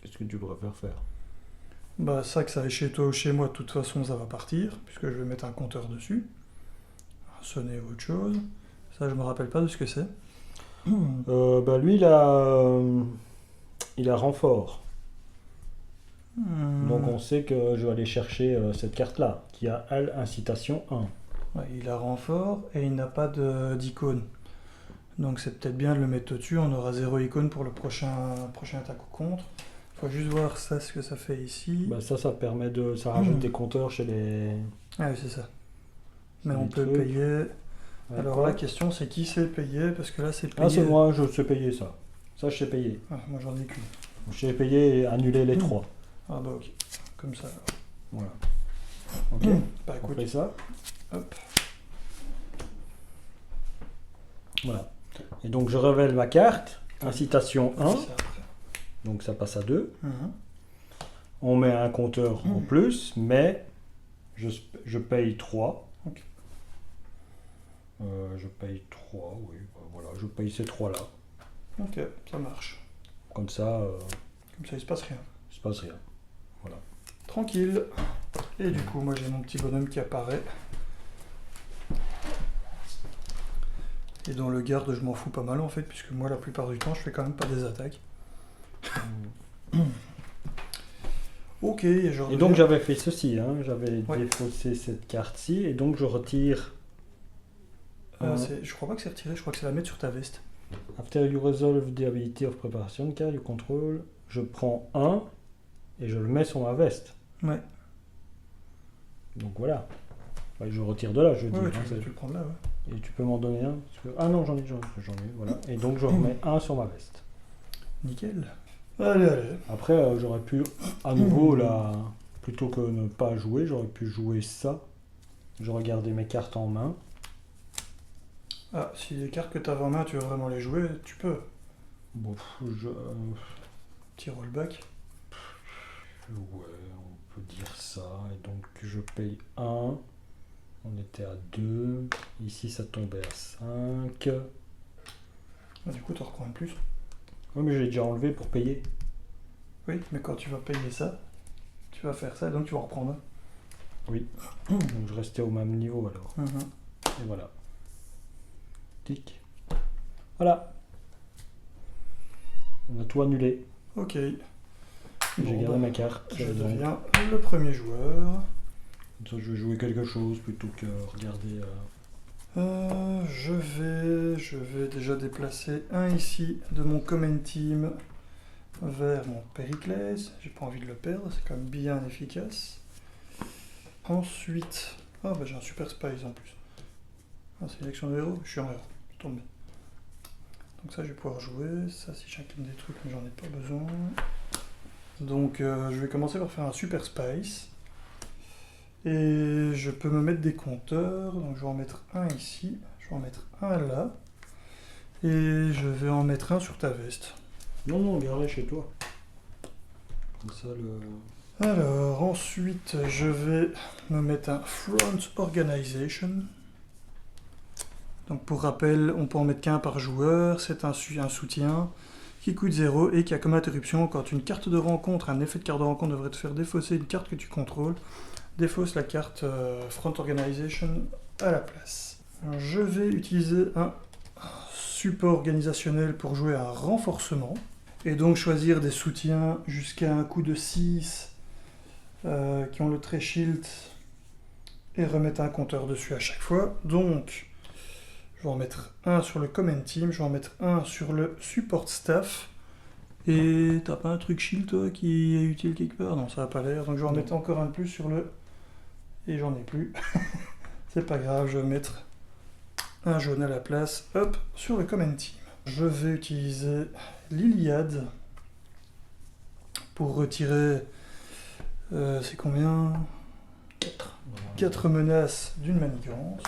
Qu'est-ce que tu préfères faire? Bah, ça, que ça aille chez toi ou chez moi, de toute façon, ça va partir, puisque je vais mettre un compteur dessus. Sonner ou autre chose. Ça, je me rappelle pas de ce que c'est. Lui, il a renfort. Donc on sait que je vais aller chercher cette carte-là, qui a, elle, incitation 1. Ouais, il a renfort et il n'a pas d'icône. Donc c'est peut-être bien de le mettre au-dessus. On aura 0 icône pour le prochain attaque ou contre. Faut juste voir ça, ce que ça fait ici. Bah, ça permet de... Ça rajoute des compteurs chez les... Ah oui, c'est ça. Mais les on peut trucs. payer. Ouais, Alors quoi. la question, c'est qui sait payer? Parce que là, c'est payé. Ah, c'est moi, je sais payer ça. Ça, je sais payer. Ah, moi, j'en ai qu'une. Je sais payer et annuler les 3. Ah bah ok. Comme ça. alors. Voilà. Ok, Bah on écoute, fait ça. hop. Voilà. Et donc je révèle ma carte. Incitation 1. Ça après. Donc ça passe à 2. Mhm. On met un compteur en plus, mais je paye 3. Ok. Je paye 3, oui. Bah, voilà, je paye ces 3-là. Ok, ça marche. Comme ça, Comme ça, il se passe rien. il se passe rien. Tranquille. Et du coup, moi, j'ai mon petit bonhomme qui apparaît. Et dans le garde, je m'en fous pas mal en fait, puisque moi, la plupart du temps, je fais quand même pas des attaques. Ok, et je Et reviens. donc j'avais fait ceci, hein, j'avais Ouais. défaussé cette carte-ci, et donc je retire... Je crois pas que c'est retiré, je crois que c'est la mettre sur ta veste. After you resolve the ability of preparation card you control, je prends 1 et je le mets sur ma veste. Ouais, Donc voilà. Ouais, je retire de là, je dis. ouais, hein, tu c'est- peux le prendre là, ouais. et tu peux m'en donner un parce que... Ah non, j'en ai, voilà. Et donc je remets 1 sur ma veste. Nickel. Allez. Après, j'aurais pu, à nouveau, là, plutôt que ne pas jouer, j'aurais pu jouer ça. Je regardais mes cartes en main. Ah, si les cartes que t'avais en main, tu veux vraiment les jouer, tu peux. Bon, Petit rollback. ouais, on peut dire ça. Et donc je paye 1. On était à 2. Ici, ça tombait à 5. Ah, du coup, tu reprends un plus. Oui, mais j'ai déjà enlevé pour payer. Oui, mais quand tu vas payer ça, tu vas faire ça, donc tu vas reprendre. Donc je restais au même niveau alors. Mhm. Et voilà. Tic. Voilà. On a tout annulé. Ok. J'ai Bon, gardé bah, ma carte. je donc, deviens le premier joueur. ça, je vais jouer quelque chose plutôt que regarder. Je vais déjà déplacer un ici de mon common team vers mon Périclès. J'ai pas envie de le perdre, c'est quand même bien efficace. Ensuite, ah bah j'ai un super spice en plus. Ah, c'est l'élection de héros, je suis en héros, ça tombe bien. Donc ça, je vais pouvoir jouer. Ça, si j'incline des trucs, mais j'en ai pas besoin. Donc, je vais commencer par faire un Super Spice. Et je peux me mettre des compteurs. Donc, je vais en mettre un ici. Je vais en mettre un là. Et je vais en mettre un sur ta veste. Non, garde-les chez toi. Comme ça, le... Alors, ensuite, je vais me mettre un Front Organization. Donc, pour rappel, on peut en mettre qu'un par joueur. C'est un soutien qui coûte 0 et qui a comme interruption, quand une carte de rencontre, un effet de carte de rencontre devrait te faire défausser une carte que tu contrôles, défausse la carte Front Organization à la place. Alors, je vais utiliser un support organisationnel pour jouer un renforcement. Et donc choisir des soutiens jusqu'à un coût de 6 qui ont le trait shield et remettre un compteur dessus à chaque fois. Donc je vais en mettre un sur le command team, je vais en mettre un sur le support staff. Et t'as pas un truc shield toi qui est utile quelque part? Non, ça n'a pas l'air. Donc je vais en mettre encore un de plus sur le... Et j'en ai plus. C'est pas grave, je vais mettre un jaune à la place. Hop, sur le command team. Je vais utiliser l'Iliade pour retirer, c'est combien? 4 menaces d'une manigance.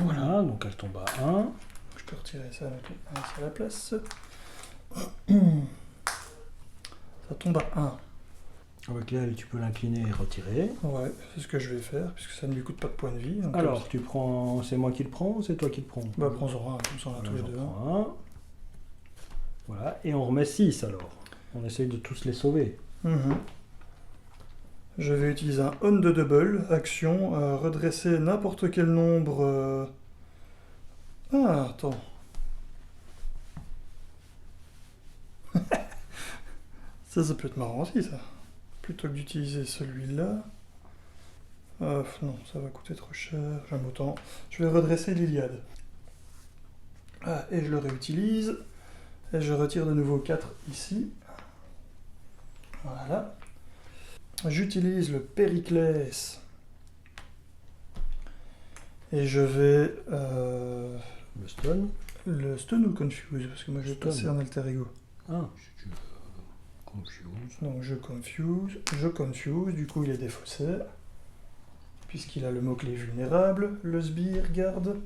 Voilà, donc elle tombe à 1. Je peux retirer ça à la place. Ça tombe à 1. Avec là, tu peux l'incliner et retirer. Ouais, c'est ce que je vais faire, puisque ça ne lui coûte pas de points de vie. Donc alors, tu prends... C'est moi qui le prends ou c'est toi qui le prends? Bah, prends-en un, comme ça on a tous les deux. Prends un. Voilà, et on remet 6 alors. On essaye de tous les sauver. Je vais utiliser un on de double, action, redresser n'importe quel nombre. Ah, attends. ça peut être marrant aussi, ça. Plutôt que d'utiliser celui-là. Non, ça va coûter trop cher. J'aime autant. Je vais redresser l'Iliade. Ah, et je le réutilise. Et je retire de nouveau 4 ici. Voilà. J'utilise le Périclès. Et je vais... Le stun. Le stun ou le confuse? Parce que moi je vais passer en alter ego. Ah, si tu veux. Confuse. Donc je confuse, du coup il est défaussé. Puisqu'il a le mot-clé vulnérable. Le sbire garde.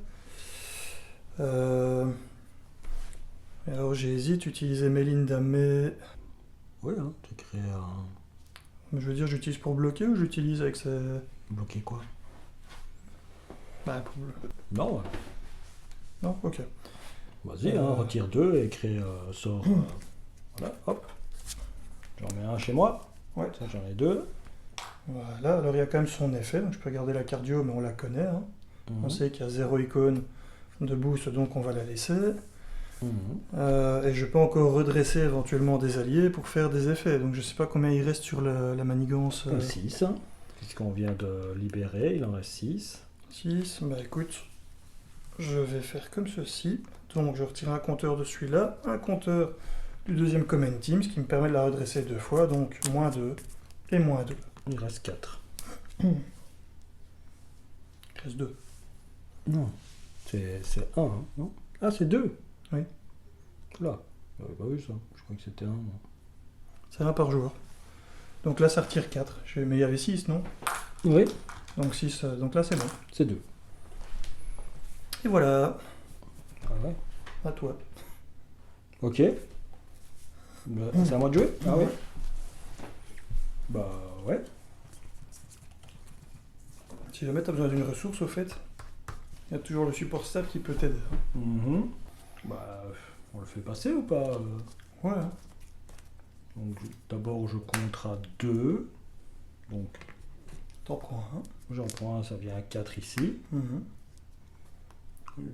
Alors j'hésite, utiliser Melinda, mais... Oui, hein, tu crées un... Je veux dire, j'utilise pour bloquer ou j'utilise avec ses... Bloquer quoi? Bah, pour... Non, ouais. Non, ok. Vas-y, retire 2 et crée sort. Voilà, hop. J'en mets un chez moi. Ouais. Ça, j'en ai 2. Voilà, alors il y a quand même son effet, donc je peux garder la cardio, mais on la connaît. Hein. On sait qu'il y a 0 icône de boost, donc on va la laisser. Et je peux encore redresser éventuellement des alliés pour faire des effets. Donc je sais pas combien il reste sur la manigance. 6, hein, puisqu'on vient de libérer, il en reste 6. 6, bah écoute, je vais faire comme ceci. Donc je retire un compteur de celui-là, un compteur du deuxième command team, ce qui me permet de la redresser 2 fois, donc -2 et -2. Il reste 4. Il reste 2. Non, c'est 1, hein, non? Ah, c'est 2. Oui. Là, j'avais pas vu ça. Je crois que c'était 1. C'est 1 par joueur. Donc là, ça retire 4. Mais il y avait 6, non? Oui. Donc 6, donc là, c'est bon. C'est 2. Et voilà. Ah ouais. À toi. Ok. C'est à moi de jouer? Ah oui. Bah ouais. Si jamais tu as besoin d'une ressource, au fait, il y a toujours le support staff qui peut t'aider. Bah, on le fait passer ou pas? Ouais. Donc d'abord je compte à 2. Donc T'en prends un. j'en prends un, ça vient à 4 ici.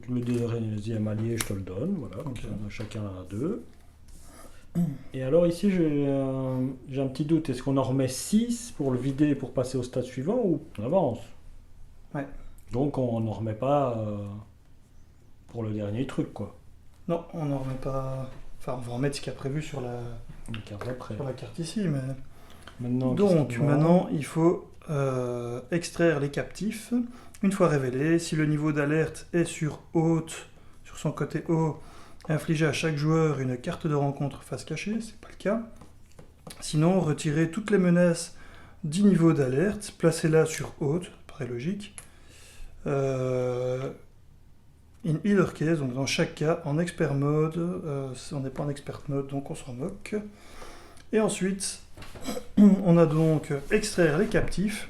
Le deuxième allié, je te le donne. Voilà, comme ça, chacun a 2. Et alors ici j'ai un petit doute. Est-ce qu'on en remet 6 pour le vider pour passer au stade suivant ou on avance? Ouais. Donc on n'en remet pas pour le dernier truc quoi. Non, on n'en remet pas. Enfin, on va en mettre ce qu'il y a prévu sur la carte ici, mais. Maintenant, il faut extraire les captifs. Une fois révélés, si le niveau d'alerte est sur haute, sur son côté haut, Infligez à chaque joueur une carte de rencontre face cachée, c'est pas le cas. Sinon, retirez toutes les menaces 10 niveaux d'alerte, placez-la sur haute, paraît logique. In either case, donc dans chaque cas, en expert mode, on n'est pas en expert mode, donc on s'en moque. Et ensuite, on a donc extraire les captifs.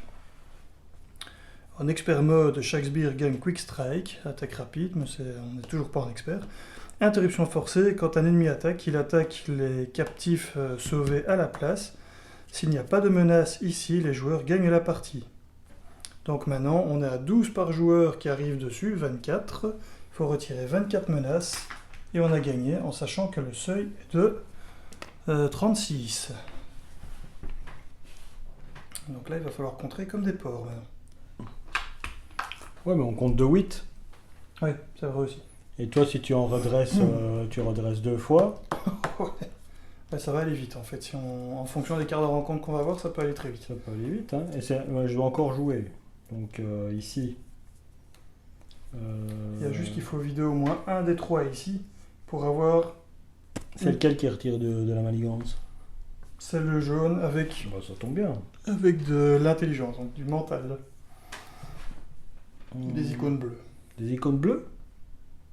En expert mode, chaque sbire gagne quick strike, attaque rapide, mais on n'est toujours pas en expert. Interruption forcée, quand un ennemi attaque, il attaque les captifs sauvés à la place. S'il n'y a pas de menace ici, les joueurs gagnent la partie. Donc maintenant, on est à 12 par joueur qui arrive dessus, 24. Il faut retirer 24 menaces. Et on a gagné en sachant que le seuil est de 36. Donc là, il va falloir contrer comme des porcs maintenant. Ouais, mais on compte de 8. Oui, c'est vrai aussi. Et toi, si tu en redresses, tu redresses 2 fois. Ouais, ça va aller vite en fait. Si en fonction des cartes de rencontre qu'on va avoir, ça peut aller très vite. Ça peut aller vite, hein. Et ouais, je dois encore jouer. Donc ici. Il y a juste qu'il faut vider au moins un des 3 ici pour avoir. C'est lequel qui retire de la manigance? C'est le jaune avec, Bah, ça tombe bien. avec de l'intelligence, donc du mental. Des icônes bleues. Des icônes bleues?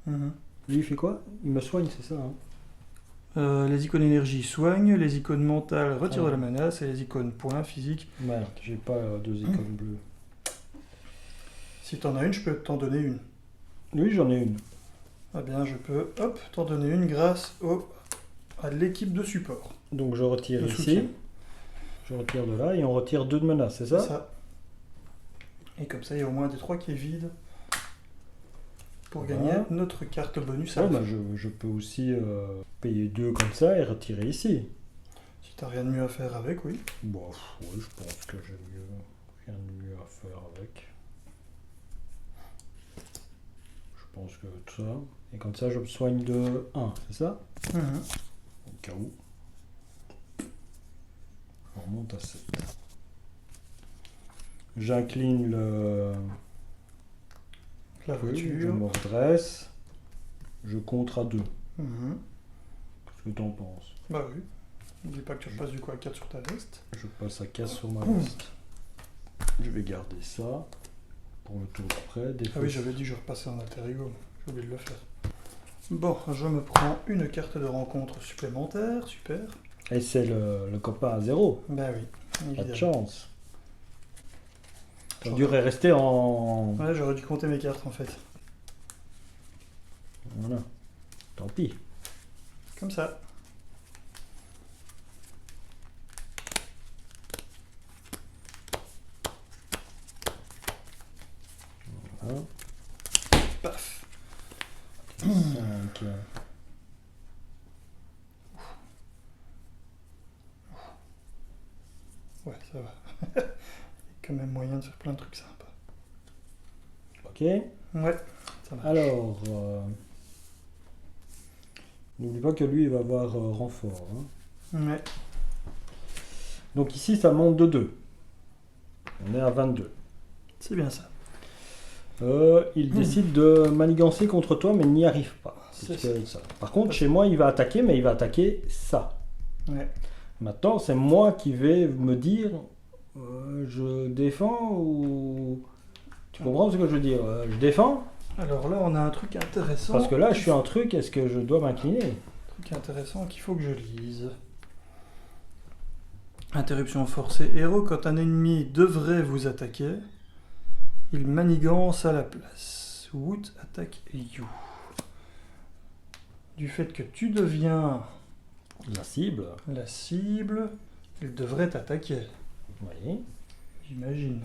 Mhm. Lui, il fait quoi? Il me soigne, c'est ça, hein? Les icônes énergie soignent, les icônes mentales retirent de la menace et les icônes points physiques. Merde, j'ai pas 2 icônes bleues. Si t'en as une, je peux t'en donner une. Oui, j'en ai une. Ah bien, je peux, hop, t'en donner une grâce à l'équipe de support. Donc je retire Le ici. soutien. Je retire de là et on retire 2 de menace, c'est ça? C'est ça. Et comme ça, il y a au moins des 3 qui est vide pour Voilà. gagner notre carte bonus à Ouais, la bah, fin. je peux aussi payer 2 comme ça et retirer ici. Si t'as rien de mieux à faire avec, oui. Bon, oui, je pense que j'ai rien de mieux à faire avec. Je pense que tout ça. Et comme ça, je me soigne de 1, c'est ça? Mhm. Au cas où. On remonte à 7. J'incline La je voiture. me redresse. Je compte à 2. Mhm. Qu'est-ce que t'en penses? Bah oui. N'oublie pas que tu repasses du coup à 4 sur ta veste. Je passe à 4 sur ma liste. Je vais garder ça pour le tour d'après. Ah oui, j'avais dit que je repassais en alter ego. J'ai oublié de le faire. Bon, je me prends une carte de rencontre supplémentaire. Super. Et c'est le copain à 0. Bah oui, Pas de évidemment. chance. Ça durait rester en. Ouais, j'aurais dû compter mes cartes en fait. Voilà. Tant pis. Comme ça. Voilà. Paf. 5. Ouais, ça va. Il y a quand même moyen de faire plein de trucs sympas. Ok. Ouais, ça marche. Alors. N'oublie pas que lui, il va avoir renfort. Hein. Ouais. Donc ici, ça monte de 2. On est à 22. C'est bien ça. Il décide de manigancer contre toi, mais il n'y arrive pas. C'est C'est ça. Par contre, chez moi, il va attaquer, mais il va attaquer ça. Ouais. Maintenant, c'est moi qui vais me dire je défends ou. Tu comprends ce que je veux dire? Je défends? Alors là, on a un truc intéressant. Parce que là, je suis un truc, est-ce que je dois m'incliner? Un truc intéressant qu'il faut que je lise. Interruption forcée. Héros, quand un ennemi devrait vous attaquer, il manigance à la place. Wood attaque you. Du fait que tu deviens La cible. la cible, il devrait t'attaquer. Oui. J'imagine.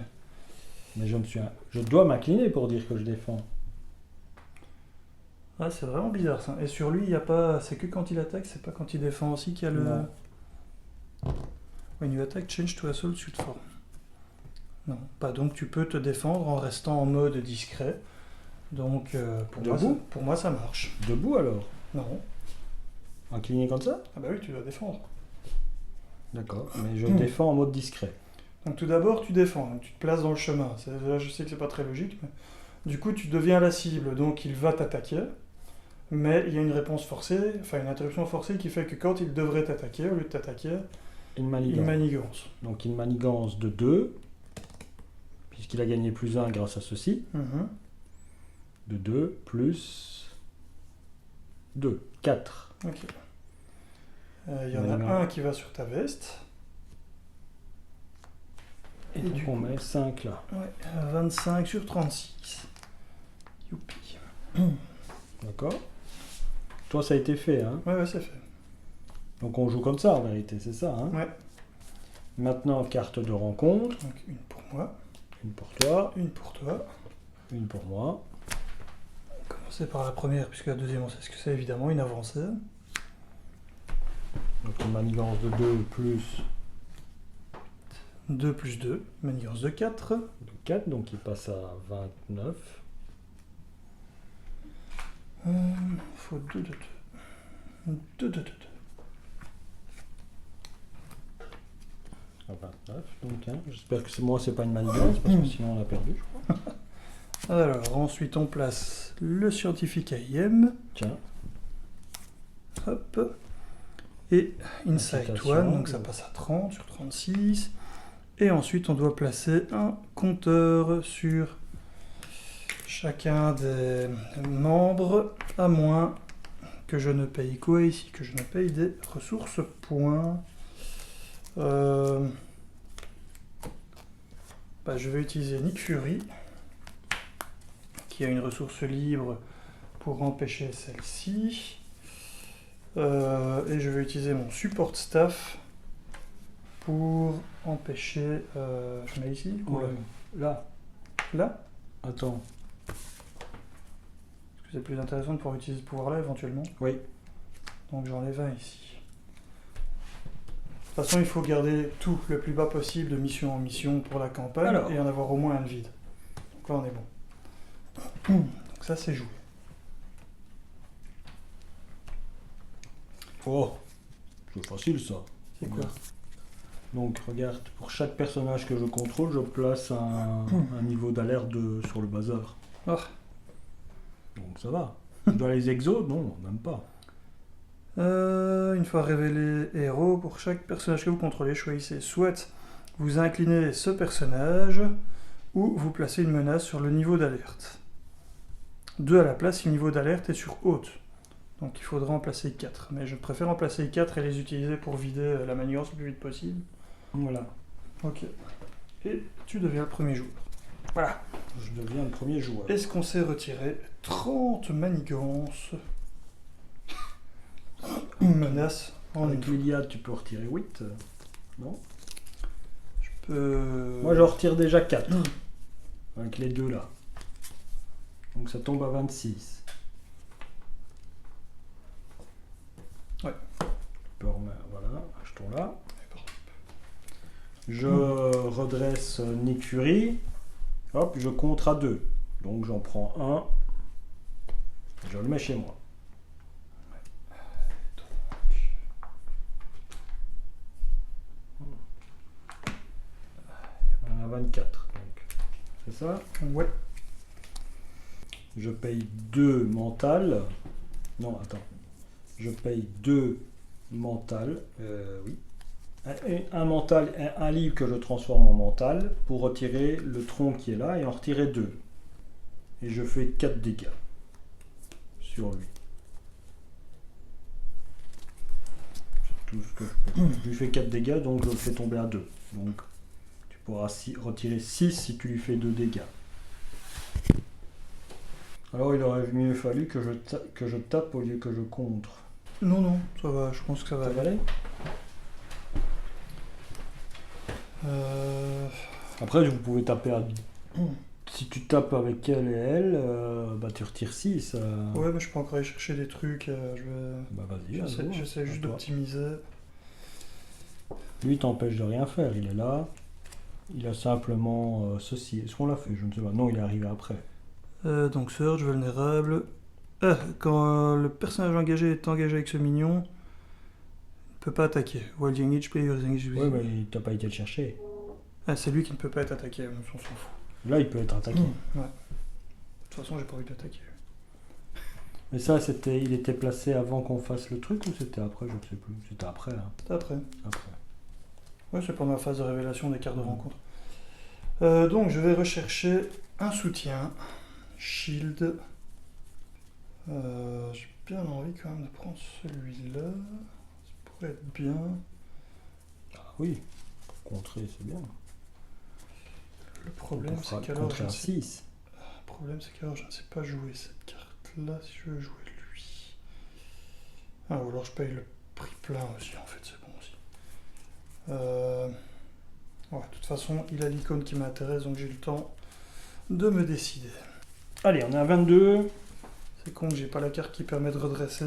Mais je dois m'incliner pour dire que je défends. Ah, c'est vraiment bizarre ça. Et sur lui, il n'y a pas. C'est que quand il attaque, c'est pas quand il défend aussi qu'il y a le. Non. When you attack, change to assault suit form. Non, pas. Donc tu peux te défendre en restant en mode discret. Donc Debout pour moi, ça marche. Debout alors? Non. Incliné comme ça? Ah bah oui, tu dois défendre. D'accord. Mais je défends en mode discret. Donc tout d'abord, tu défends. Donc, tu te places dans le chemin. Là, je sais que c'est pas très logique, mais du coup, tu deviens la cible. Donc il va t'attaquer. Mais il y a une réponse forcée, enfin une interruption forcée qui fait que quand il devrait t'attaquer, au lieu de t'attaquer, Une il manigance. manigance. Donc une manigance de 2, puisqu'il a gagné plus 1 grâce à ceci. Mhm. De 2 plus 2, 4. Ok. Il y en a Ouais, un qui va sur ta veste. Et Et donc du on coup- met 5 là. Ouais, 25 sur 36. Youpi. D'accord. Toi ça a été fait, hein. Ouais, c'est fait. Donc on joue comme ça en vérité, c'est ça, hein. Ouais. Maintenant, carte de rencontre. Donc une pour moi, Une pour toi, une pour toi. une pour moi. Commencer par la première, puisque la deuxième, on sait ce que c'est, évidemment, une avancée. Donc une manigance de 2 plus 2 plus 2, manigance de 4. de 4, donc il passe à 29. Faut 2 de 2. 2 de 2. À 29, donc hein, j'espère que c'est moi, c'est pas une manigance, parce que sinon on a perdu, je crois. Alors, ensuite, on place le scientifique AIM. Tiens, Hop. Et Insight Application. One, donc ça passe à 30 sur 36. Et ensuite, on doit placer un compteur sur chacun des membres, à moins que je ne paye quoi ici, que je ne paye des ressources points. Je vais utiliser Nick Fury, qui a une ressource libre pour empêcher celle-ci. Et je vais utiliser mon support staff pour empêcher. Je mets ici ou là? là, Là? attends, Est-ce que c'est plus intéressant de pouvoir utiliser ce pouvoir-là éventuellement? oui, Donc j'enlève un ici. De toute façon, il faut garder tout le plus bas possible de mission en mission pour la campagne Alors. et en avoir au moins un de vide. Donc là, on est bon. Donc ça, c'est joué. oh, c'est facile ça. C'est quoi? Donc regarde, pour chaque personnage que je contrôle, je place un niveau d'alerte sur le bazar. Ah. Donc ça va. Je dois les exos? Non, même pas. Une fois révélé héros, pour chaque personnage que vous contrôlez, choisissez soit vous inclinez ce personnage ou vous placez une menace sur le niveau d'alerte. 2 à la place si le niveau d'alerte est sur haute. Donc il faudra en placer 4. Mais je préfère en placer 4 et les utiliser pour vider la manigance le plus vite possible. Voilà, Ok. Et tu deviens le premier joueur. Voilà. je deviens le premier joueur. Est-ce qu'on s'est retiré 30 manigances? Une menace en Avec une. l'Iliade, tu peux retirer 8. Non? Moi, Je je retire déjà 4. Avec les deux là. Donc ça tombe à 26. Ouais. Tu peux remettre, voilà, achetons là. Je redresse Nick Fury. Hop, je compte à 2. Donc j'en prends un. Je le mets chez moi. On a 24. Donc. C'est ça? Ouais. Je paye 2 mental. Non, attends. Je paye 2 mental. Oui. Un mental, un livre que je transforme en mental pour retirer le tronc qui est là et en retirer 2. Et je fais 4 dégâts sur lui. C'est tout ce que je peux. Je lui fais 4 dégâts, donc je le fais tomber à 2. Donc tu pourras retirer 6 si tu lui fais 2 dégâts. Alors il aurait mieux fallu que je tape au lieu que je contre. Non, non, ça va, je pense que ça va. Ça va aller? Après, vous pouvez taper à... Si tu tapes avec elle et elle, bah tu retires 6. Ouais, mais je peux encore aller chercher des trucs. Je vais... Bah vas-y. J'essaie juste Toi. d'optimiser. Lui, il t'empêche de rien faire. Il est là. Il a simplement ceci. Est-ce qu'on l'a fait? Je ne sais pas. Non, il est arrivé après. Donc, Surge, vulnérable. Quand le personnage engagé est engagé avec ce mignon, il ne peut pas attaquer. While the engaged player is engaged with- Ouais, mais t'as pas été le chercher. Ah, c'est lui qui ne peut pas être attaqué, on s'en fout. Là, il peut être attaqué. Ouais. De toute façon, j'ai pas envie d'attaquer. Mais ça, il était placé avant qu'on fasse le truc ou c'était après? Je ne sais plus. C'était après, hein. C'était après. Après. Ouais, c'est pendant la phase de révélation des cartes de rencontre. Donc je vais rechercher un soutien. Shield. J'ai bien envie quand même de prendre celui-là. Ça pourrait être bien. Ah oui, contrer, c'est bien. Le problème, c'est qu'alors contrer un 6. Le problème, c'est qu'alors je ne sais pas jouer cette carte-là si je veux jouer lui. Ah, ou alors je paye le prix plein aussi, en fait, c'est bon aussi. Ouais, de toute façon, il a l'icône qui m'intéresse, donc j'ai le temps de me décider. Allez, on est à 22. C'est con que j'ai pas la carte qui permet de redresser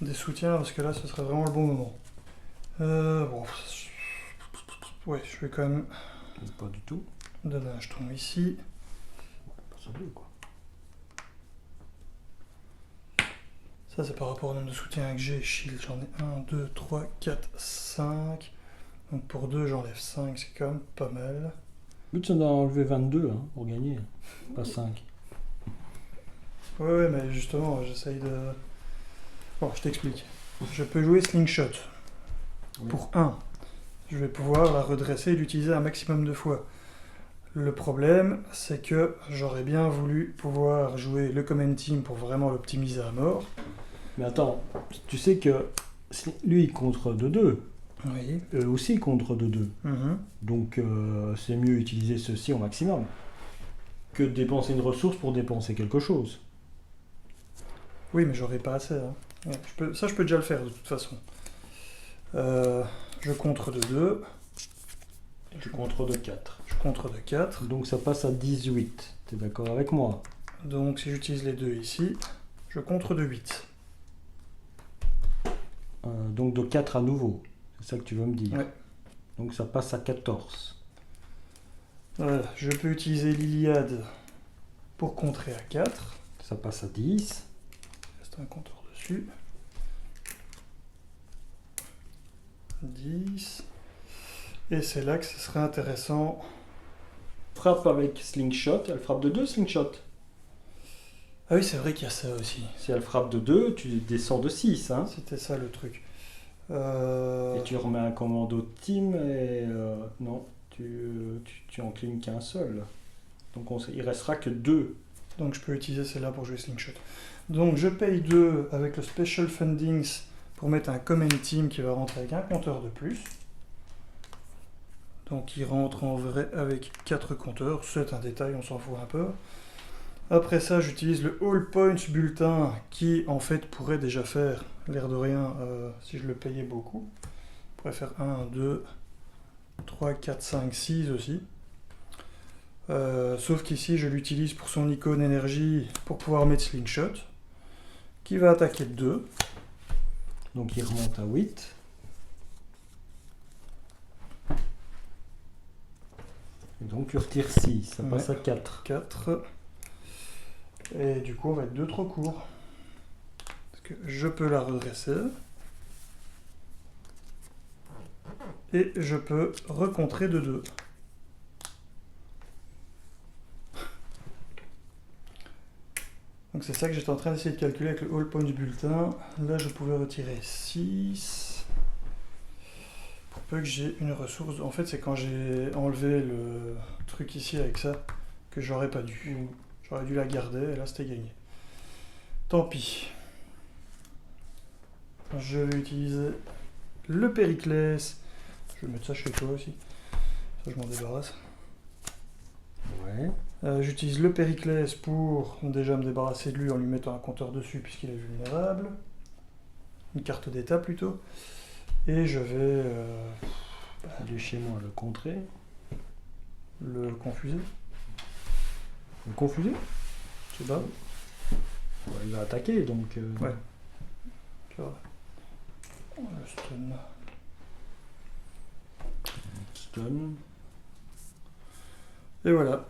des soutiens, parce que là, ce serait vraiment le bon moment. Bon. Ouais, je vais quand même Pas du tout. donner un jeton ici. Pas ça bleu, quoi. Ça, c'est par rapport au nombre de soutiens que j'ai. Shield, j'en ai 1, 2, 3, 4, 5. Donc pour 2, j'enlève 5, c'est quand même pas mal. Le but, c'est d'en enlever 22 hein, pour gagner, pas 5. Ouais, mais justement, j'essaye de... Bon, je t'explique. Je peux jouer Slingshot. Oui. Pour 1. Je vais pouvoir la redresser et l'utiliser un maximum de fois. Le problème, c'est que j'aurais bien voulu pouvoir jouer le Command Team pour vraiment l'optimiser à mort. Mais attends, tu sais que lui, il contre 2-2. Oui. Eux aussi contre 2-2. Mhm. Donc, c'est mieux utiliser ceci au maximum que de dépenser une ressource pour dépenser quelque chose. Oui, mais j'aurais pas assez. Hein. Ouais, ça, je peux déjà le faire de toute façon. Je contre de 2. Tu contre de 4. Je contre de 4. Donc, ça passe à 18. T'es d'accord avec moi? Donc, si j'utilise les deux ici, je contre de 8. Donc, de 4 à nouveau. C'est ça que tu veux me dire? Ouais. Donc, ça passe à 14. Voilà, je peux utiliser l'Iliade pour contrer à 4. Ça passe à 10. Il reste un compteur dessus. 10. Et c'est là que ce serait intéressant. Frappe avec Slingshot. Elle frappe de 2 Slingshot. Ah oui, c'est vrai qu'il y a ça aussi. Si elle frappe de 2, tu descends de 6. Hein. C'était ça le truc. Et tu remets un commando de team et non, tu en clignes qu'un seul. Donc il restera que 2. Donc je peux utiliser celle-là pour jouer Slingshot. Donc je paye 2 avec le Special Fundings pour mettre un Command Team qui va rentrer avec un compteur de plus. Donc il rentre en vrai avec 4 compteurs. C'est un détail, on s'en fout un peu. Après ça, j'utilise le All Points Bulletin qui en fait pourrait déjà faire, l'air de rien, si je le payais beaucoup. Je pourrais faire 1, 2, 3, 4, 5, 6 aussi. Sauf qu'ici, je l'utilise pour son icône énergie pour pouvoir mettre Slingshot qui va attaquer de 2. Donc il remonte à 8. Et donc tu retires 6, ça passe à 4. 4. Et du coup, on va être 2 trop court. Parce que je peux la redresser. Et je peux recontrer de 2. Donc c'est ça que j'étais en train d'essayer de calculer avec le All Points Bulletin. Là, je pouvais retirer 6. Pour peu que j'ai une ressource. En fait, c'est quand j'ai enlevé le truc ici avec ça que j'aurais pas dû. J'aurais dû la garder et là, c'était gagné. Tant pis. Je vais utiliser le Périclès. Je vais mettre ça chez toi aussi. Ça, je m'en débarrasse. Ouais. J'utilise le Périclès pour déjà me débarrasser de lui en lui mettant un compteur dessus puisqu'il est vulnérable. Une carte d'état plutôt. Et je vais aller chez moi le contrer. Le confuser. Le confuser? Je sais pas. Ouais, il va attaquer donc. Ouais. Tu vois. Le stun. Stun. Et voilà.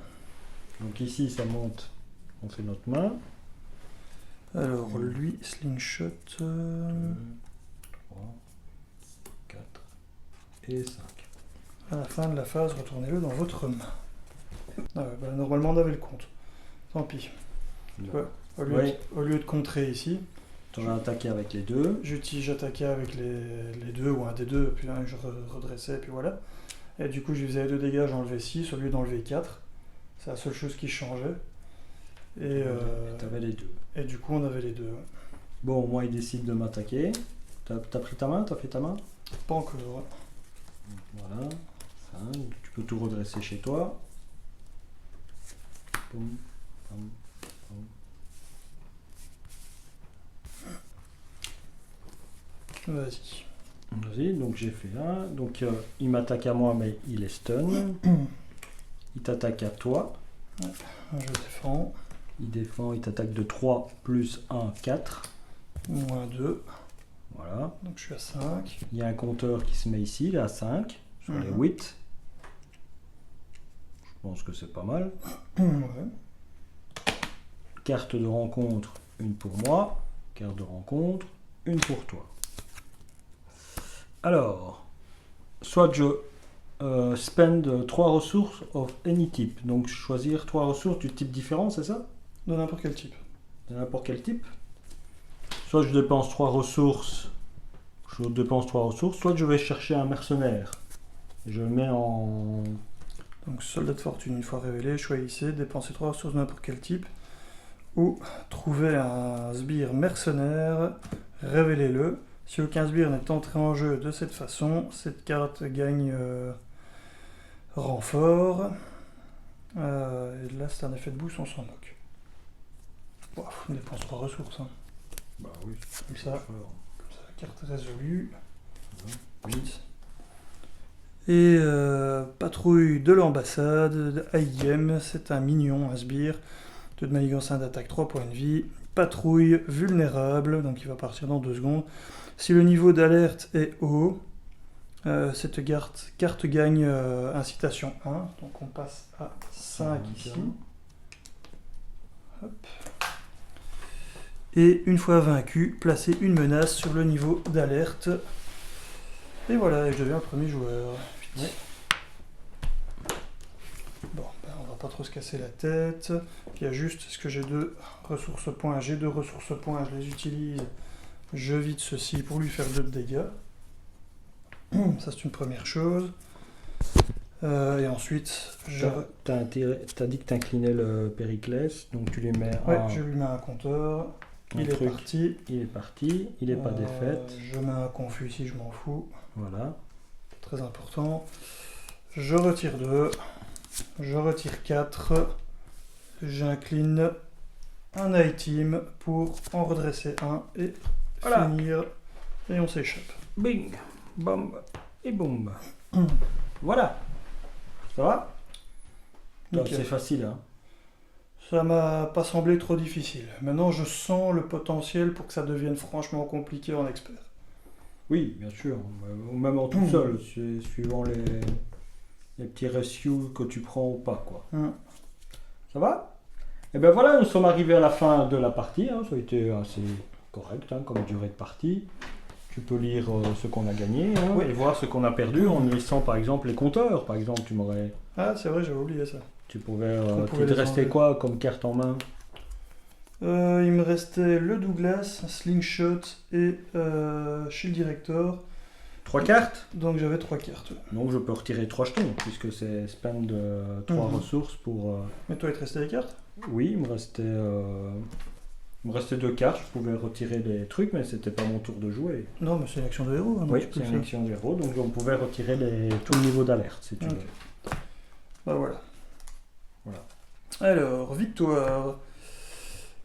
Donc ici ça monte, on fait notre main. Alors lui, Slingshot. 2, 3, 4 et 5. À la fin de la phase, retournez-le dans votre main. Ah ouais, bah, normalement on avait le compte. Tant pis. Ouais. Oui. Au lieu de contrer ici, Tu as attaqué avec les deux. j'attaquais avec les deux ou un des deux, puis là je redressais, et puis voilà. Et du coup, je faisais 2 dégâts, j'enlevais 6 au lieu d'enlever 4. C'est la seule chose qui changeait. Et Tu avais les deux. et du coup, on avait les deux. Ouais. Bon, moi, il décide de m'attaquer. T'as pris ta main? T'as fait ta main? Pas encore. Ouais. Voilà. Ça, tu peux tout redresser chez toi. Boum, boum, boum. Vas-y. Vas-y, donc j'ai fait un. Donc il m'attaque à moi, mais il est stun. Il t'attaque à toi. Je défends. Il défend, il t'attaque de 3 plus 1, 4. Moins 2. Voilà. Donc je suis à 5. Il y a un compteur qui se met ici, il est à 5 sur les 8. Je pense que c'est pas mal. Ouais. Carte de rencontre, une pour moi. Carte de rencontre, une pour toi. Alors, soit je spend 3 ressources of any type. Donc choisir 3 ressources du type différent, c'est ça? De n'importe quel type. De n'importe quel type. Soit je dépense 3 ressources. Soit je vais chercher un mercenaire. Je le mets en... Donc soldat de fortune, une fois révélé, choisissez, dépensez 3 ressources de n'importe quel type. Ou trouvez un sbire mercenaire, révélez-le. Si aucun sbire n'est entré en jeu de cette façon, cette carte gagne renfort. Et là, c'est un effet de boost, on s'en moque. Bon, on dépense 3 ressources. Hein. Bah oui. Comme ça, carte résolue. Vite. Et patrouille de l'ambassade de AIM, c'est un mignon, un sbire. De manigance 1 d'attaque, 3 points de vie. Patrouille vulnérable, donc il va partir dans 2 secondes. Si le niveau d'alerte est haut, cette carte gagne incitation 1, donc on passe à 5 ici. Hop. Et une fois vaincu, placez une menace sur le niveau d'alerte. Et voilà, je deviens le premier joueur. Ouais. Bon, ben on va pas trop se casser la tête. Il y a juste, est-ce que j'ai 2 ressources points? J'ai 2 ressources points, je les utilise. Je vide ceci pour lui faire 2 de dégâts. Ça, c'est une première chose. Et ensuite, T'as dit que t'inclinais le Périclès, donc tu les mets ouais, je lui mets un compteur. Il est parti. Il est parti, il n'est pas défaite. Je mets un confus ici, je m'en fous. Voilà. Très important. Je retire 2. Je retire 4. J'incline un item pour en redresser un et Voilà. finir. Et on s'échappe. Bing, bam et boum. Voilà. Ça va? Nickel. C'est facile, hein. Ça m'a pas semblé trop difficile. Maintenant, je sens le potentiel pour que ça devienne franchement compliqué en expert. Oui, bien sûr. Ou même en tout seul, suivant les petits ratios que tu prends ou pas, quoi. Ça va? Et ben voilà, nous sommes arrivés à la fin de la partie. Hein. Ça a été assez correct comme durée de partie. Tu peux lire ce qu'on a gagné et voir ce qu'on a perdu en lisant par exemple les compteurs. Par exemple, tu m'aurais... Ah, c'est vrai, j'avais oublié ça. Tu pouvais... pouvait il te les restait enlever. quoi comme carte en main? Il me restait le Douglas, Slingshot et Shield Director. 3 cartes? Donc j'avais 3 cartes. Ouais. Donc je peux retirer 3 jetons puisque c'est spend 3 ressources pour... Mais toi, il te restait des cartes? Oui, il me restait 2 cartes, je pouvais retirer des trucs, mais c'était pas mon tour de jouer. Non, mais c'est une action de héros. Hein, Oui, tu peux c'est le une faire. action de héros, donc on pouvait retirer tout le niveau d'alerte si tu Ok. veux. Bah voilà. Voilà. Alors, victoire.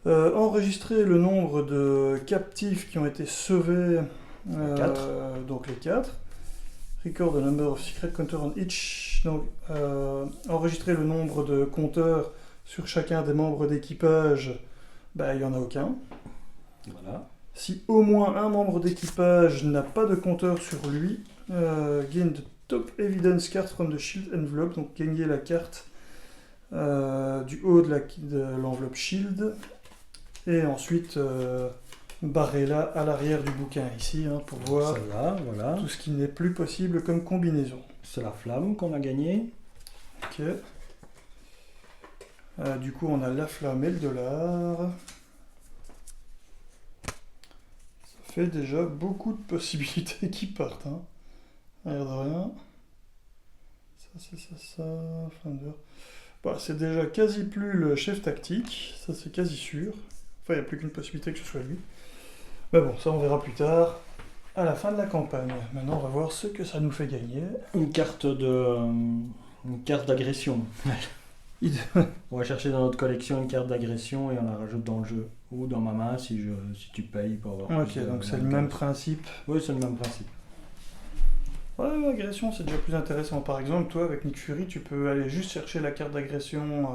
Enregistrer le nombre de captifs qui ont été sauvés. 4. Donc les 4. Record the number of secret counters on each. Donc, enregistrer le nombre de compteurs sur chacun des membres d'équipage. Bah, il n'y en a aucun. Voilà. Si au moins un membre d'équipage n'a pas de compteur sur lui, gain the top evidence card from the shield envelope, donc gagner la carte du haut de l'enveloppe shield, et ensuite barrer-la à l'arrière du bouquin ici, pour voir Celle-là, voilà. tout ce qui n'est plus possible comme combinaison. C'est la flamme qu'on a gagnée. Ok. Du coup, on a la flamme et le dollar. Ça fait déjà beaucoup de possibilités qui partent. Hein. Rien de rien. Ça. Flamme d'or. Bah, c'est déjà quasi plus le chef tactique. Ça, c'est quasi sûr. Enfin, il n'y a plus qu'une possibilité que ce soit lui. Mais bon, ça, on verra plus tard. À la fin de la campagne. Maintenant, on va voir ce que ça nous fait gagner. Une carte d'agression. On va chercher dans notre collection une carte d'agression et on la rajoute dans le jeu. Ou dans ma main si tu payes pour avoir. Ok, donc c'est le même principe. Oui, c'est le même principe. Ouais, agression, c'est déjà plus intéressant. Par exemple, toi, avec Nick Fury, tu peux aller juste chercher la carte d'agression,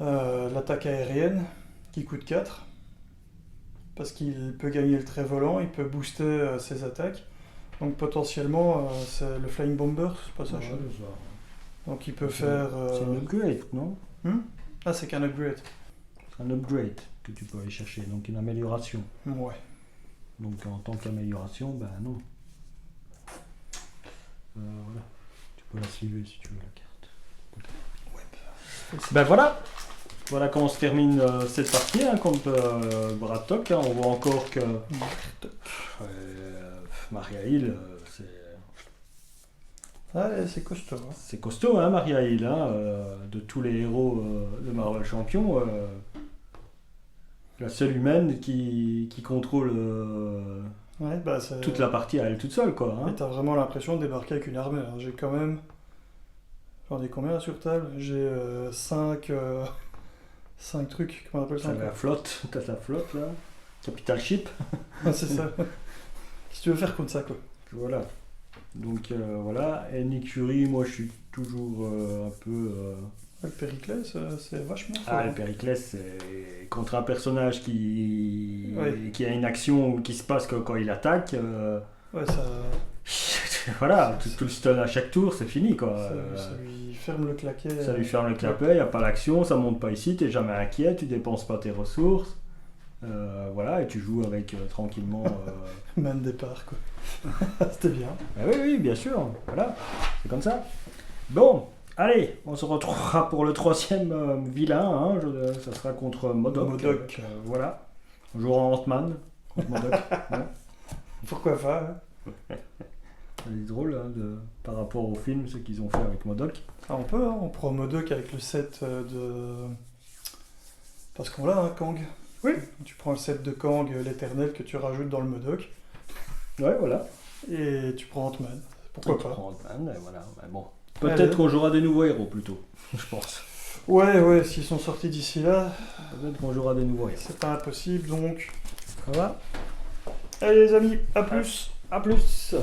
l'attaque aérienne, qui coûte 4. Parce qu'il peut gagner le trait volant, il peut booster ses attaques. Donc potentiellement, c'est le Flying Bomber, c'est pas ça, Ouais, je sais. c'est ça. Donc il peut faire... C'est un upgrade, non? Ah, c'est qu'un upgrade. C'est un upgrade que tu peux aller chercher, donc une amélioration. Ouais. Donc en tant qu'amélioration, ben non. Voilà. Tu peux la sliver si tu veux la carte. Ouais. Ben voilà. Voilà comment se termine cette partie hein, contre Bradtock. Hein. On voit encore que Maria Hill, c'est costaud. Hein. c'est costaud, hein, Maria Hill. Hein, de tous les héros de Marvel Champion, la seule humaine qui contrôle Ouais, bah, toute la partie à elle toute seule, quoi. Hein. Et t'as vraiment l'impression de débarquer avec une armée. J'ai quand même... J'en ai combien là sur table? J'ai 5 trucs, comment on appelle ça? T'as la flotte, là. Capital Ship. Ah, c'est ça. Qu'est-ce que tu veux faire contre ça, quoi? Voilà. Donc voilà. Et Nick Fury, moi je suis toujours un peu. Le Périclès, c'est vachement fort. Ah, le Périclès, c'est contre un personnage qui a une action qui se passe quand il attaque. Ouais, ça. Voilà, tout le stun à chaque tour, c'est fini quoi. Ça lui ferme le claquet. Ça lui ferme le clapet, il n'y a pas l'action, ça monte pas ici, t'es jamais inquiet, tu dépenses pas tes ressources. Voilà, et tu joues avec tranquillement. Main de départ, quoi. C'était bien. Ah oui, bien sûr, voilà, c'est comme ça. Bon, allez, on se retrouvera pour le troisième vilain, hein, ça sera contre Modok. Voilà, on jouera en Ant-Man contre Modok. Ouais. Pourquoi pas, hein. C'est drôle hein, par rapport au film, ce qu'ils ont fait avec Modok. Ah, on peut, hein, on prend Modok avec le set de... Parce qu'on l'a, hein, Kang. Oui. Tu prends le set de Kang, l'éternel, que tu rajoutes dans le Modok. Ouais, voilà. Et tu prends Ant-Man. Pourquoi pas. Tu prends Ant-Man, et voilà. Mais bon. Peut-être qu'on jouera des nouveaux héros plutôt, je pense. Ouais, s'ils sont sortis d'ici là. Peut-être qu'on jouera des nouveaux héros. C'est pas impossible, donc. Ça va? Allez les amis, à plus. À plus.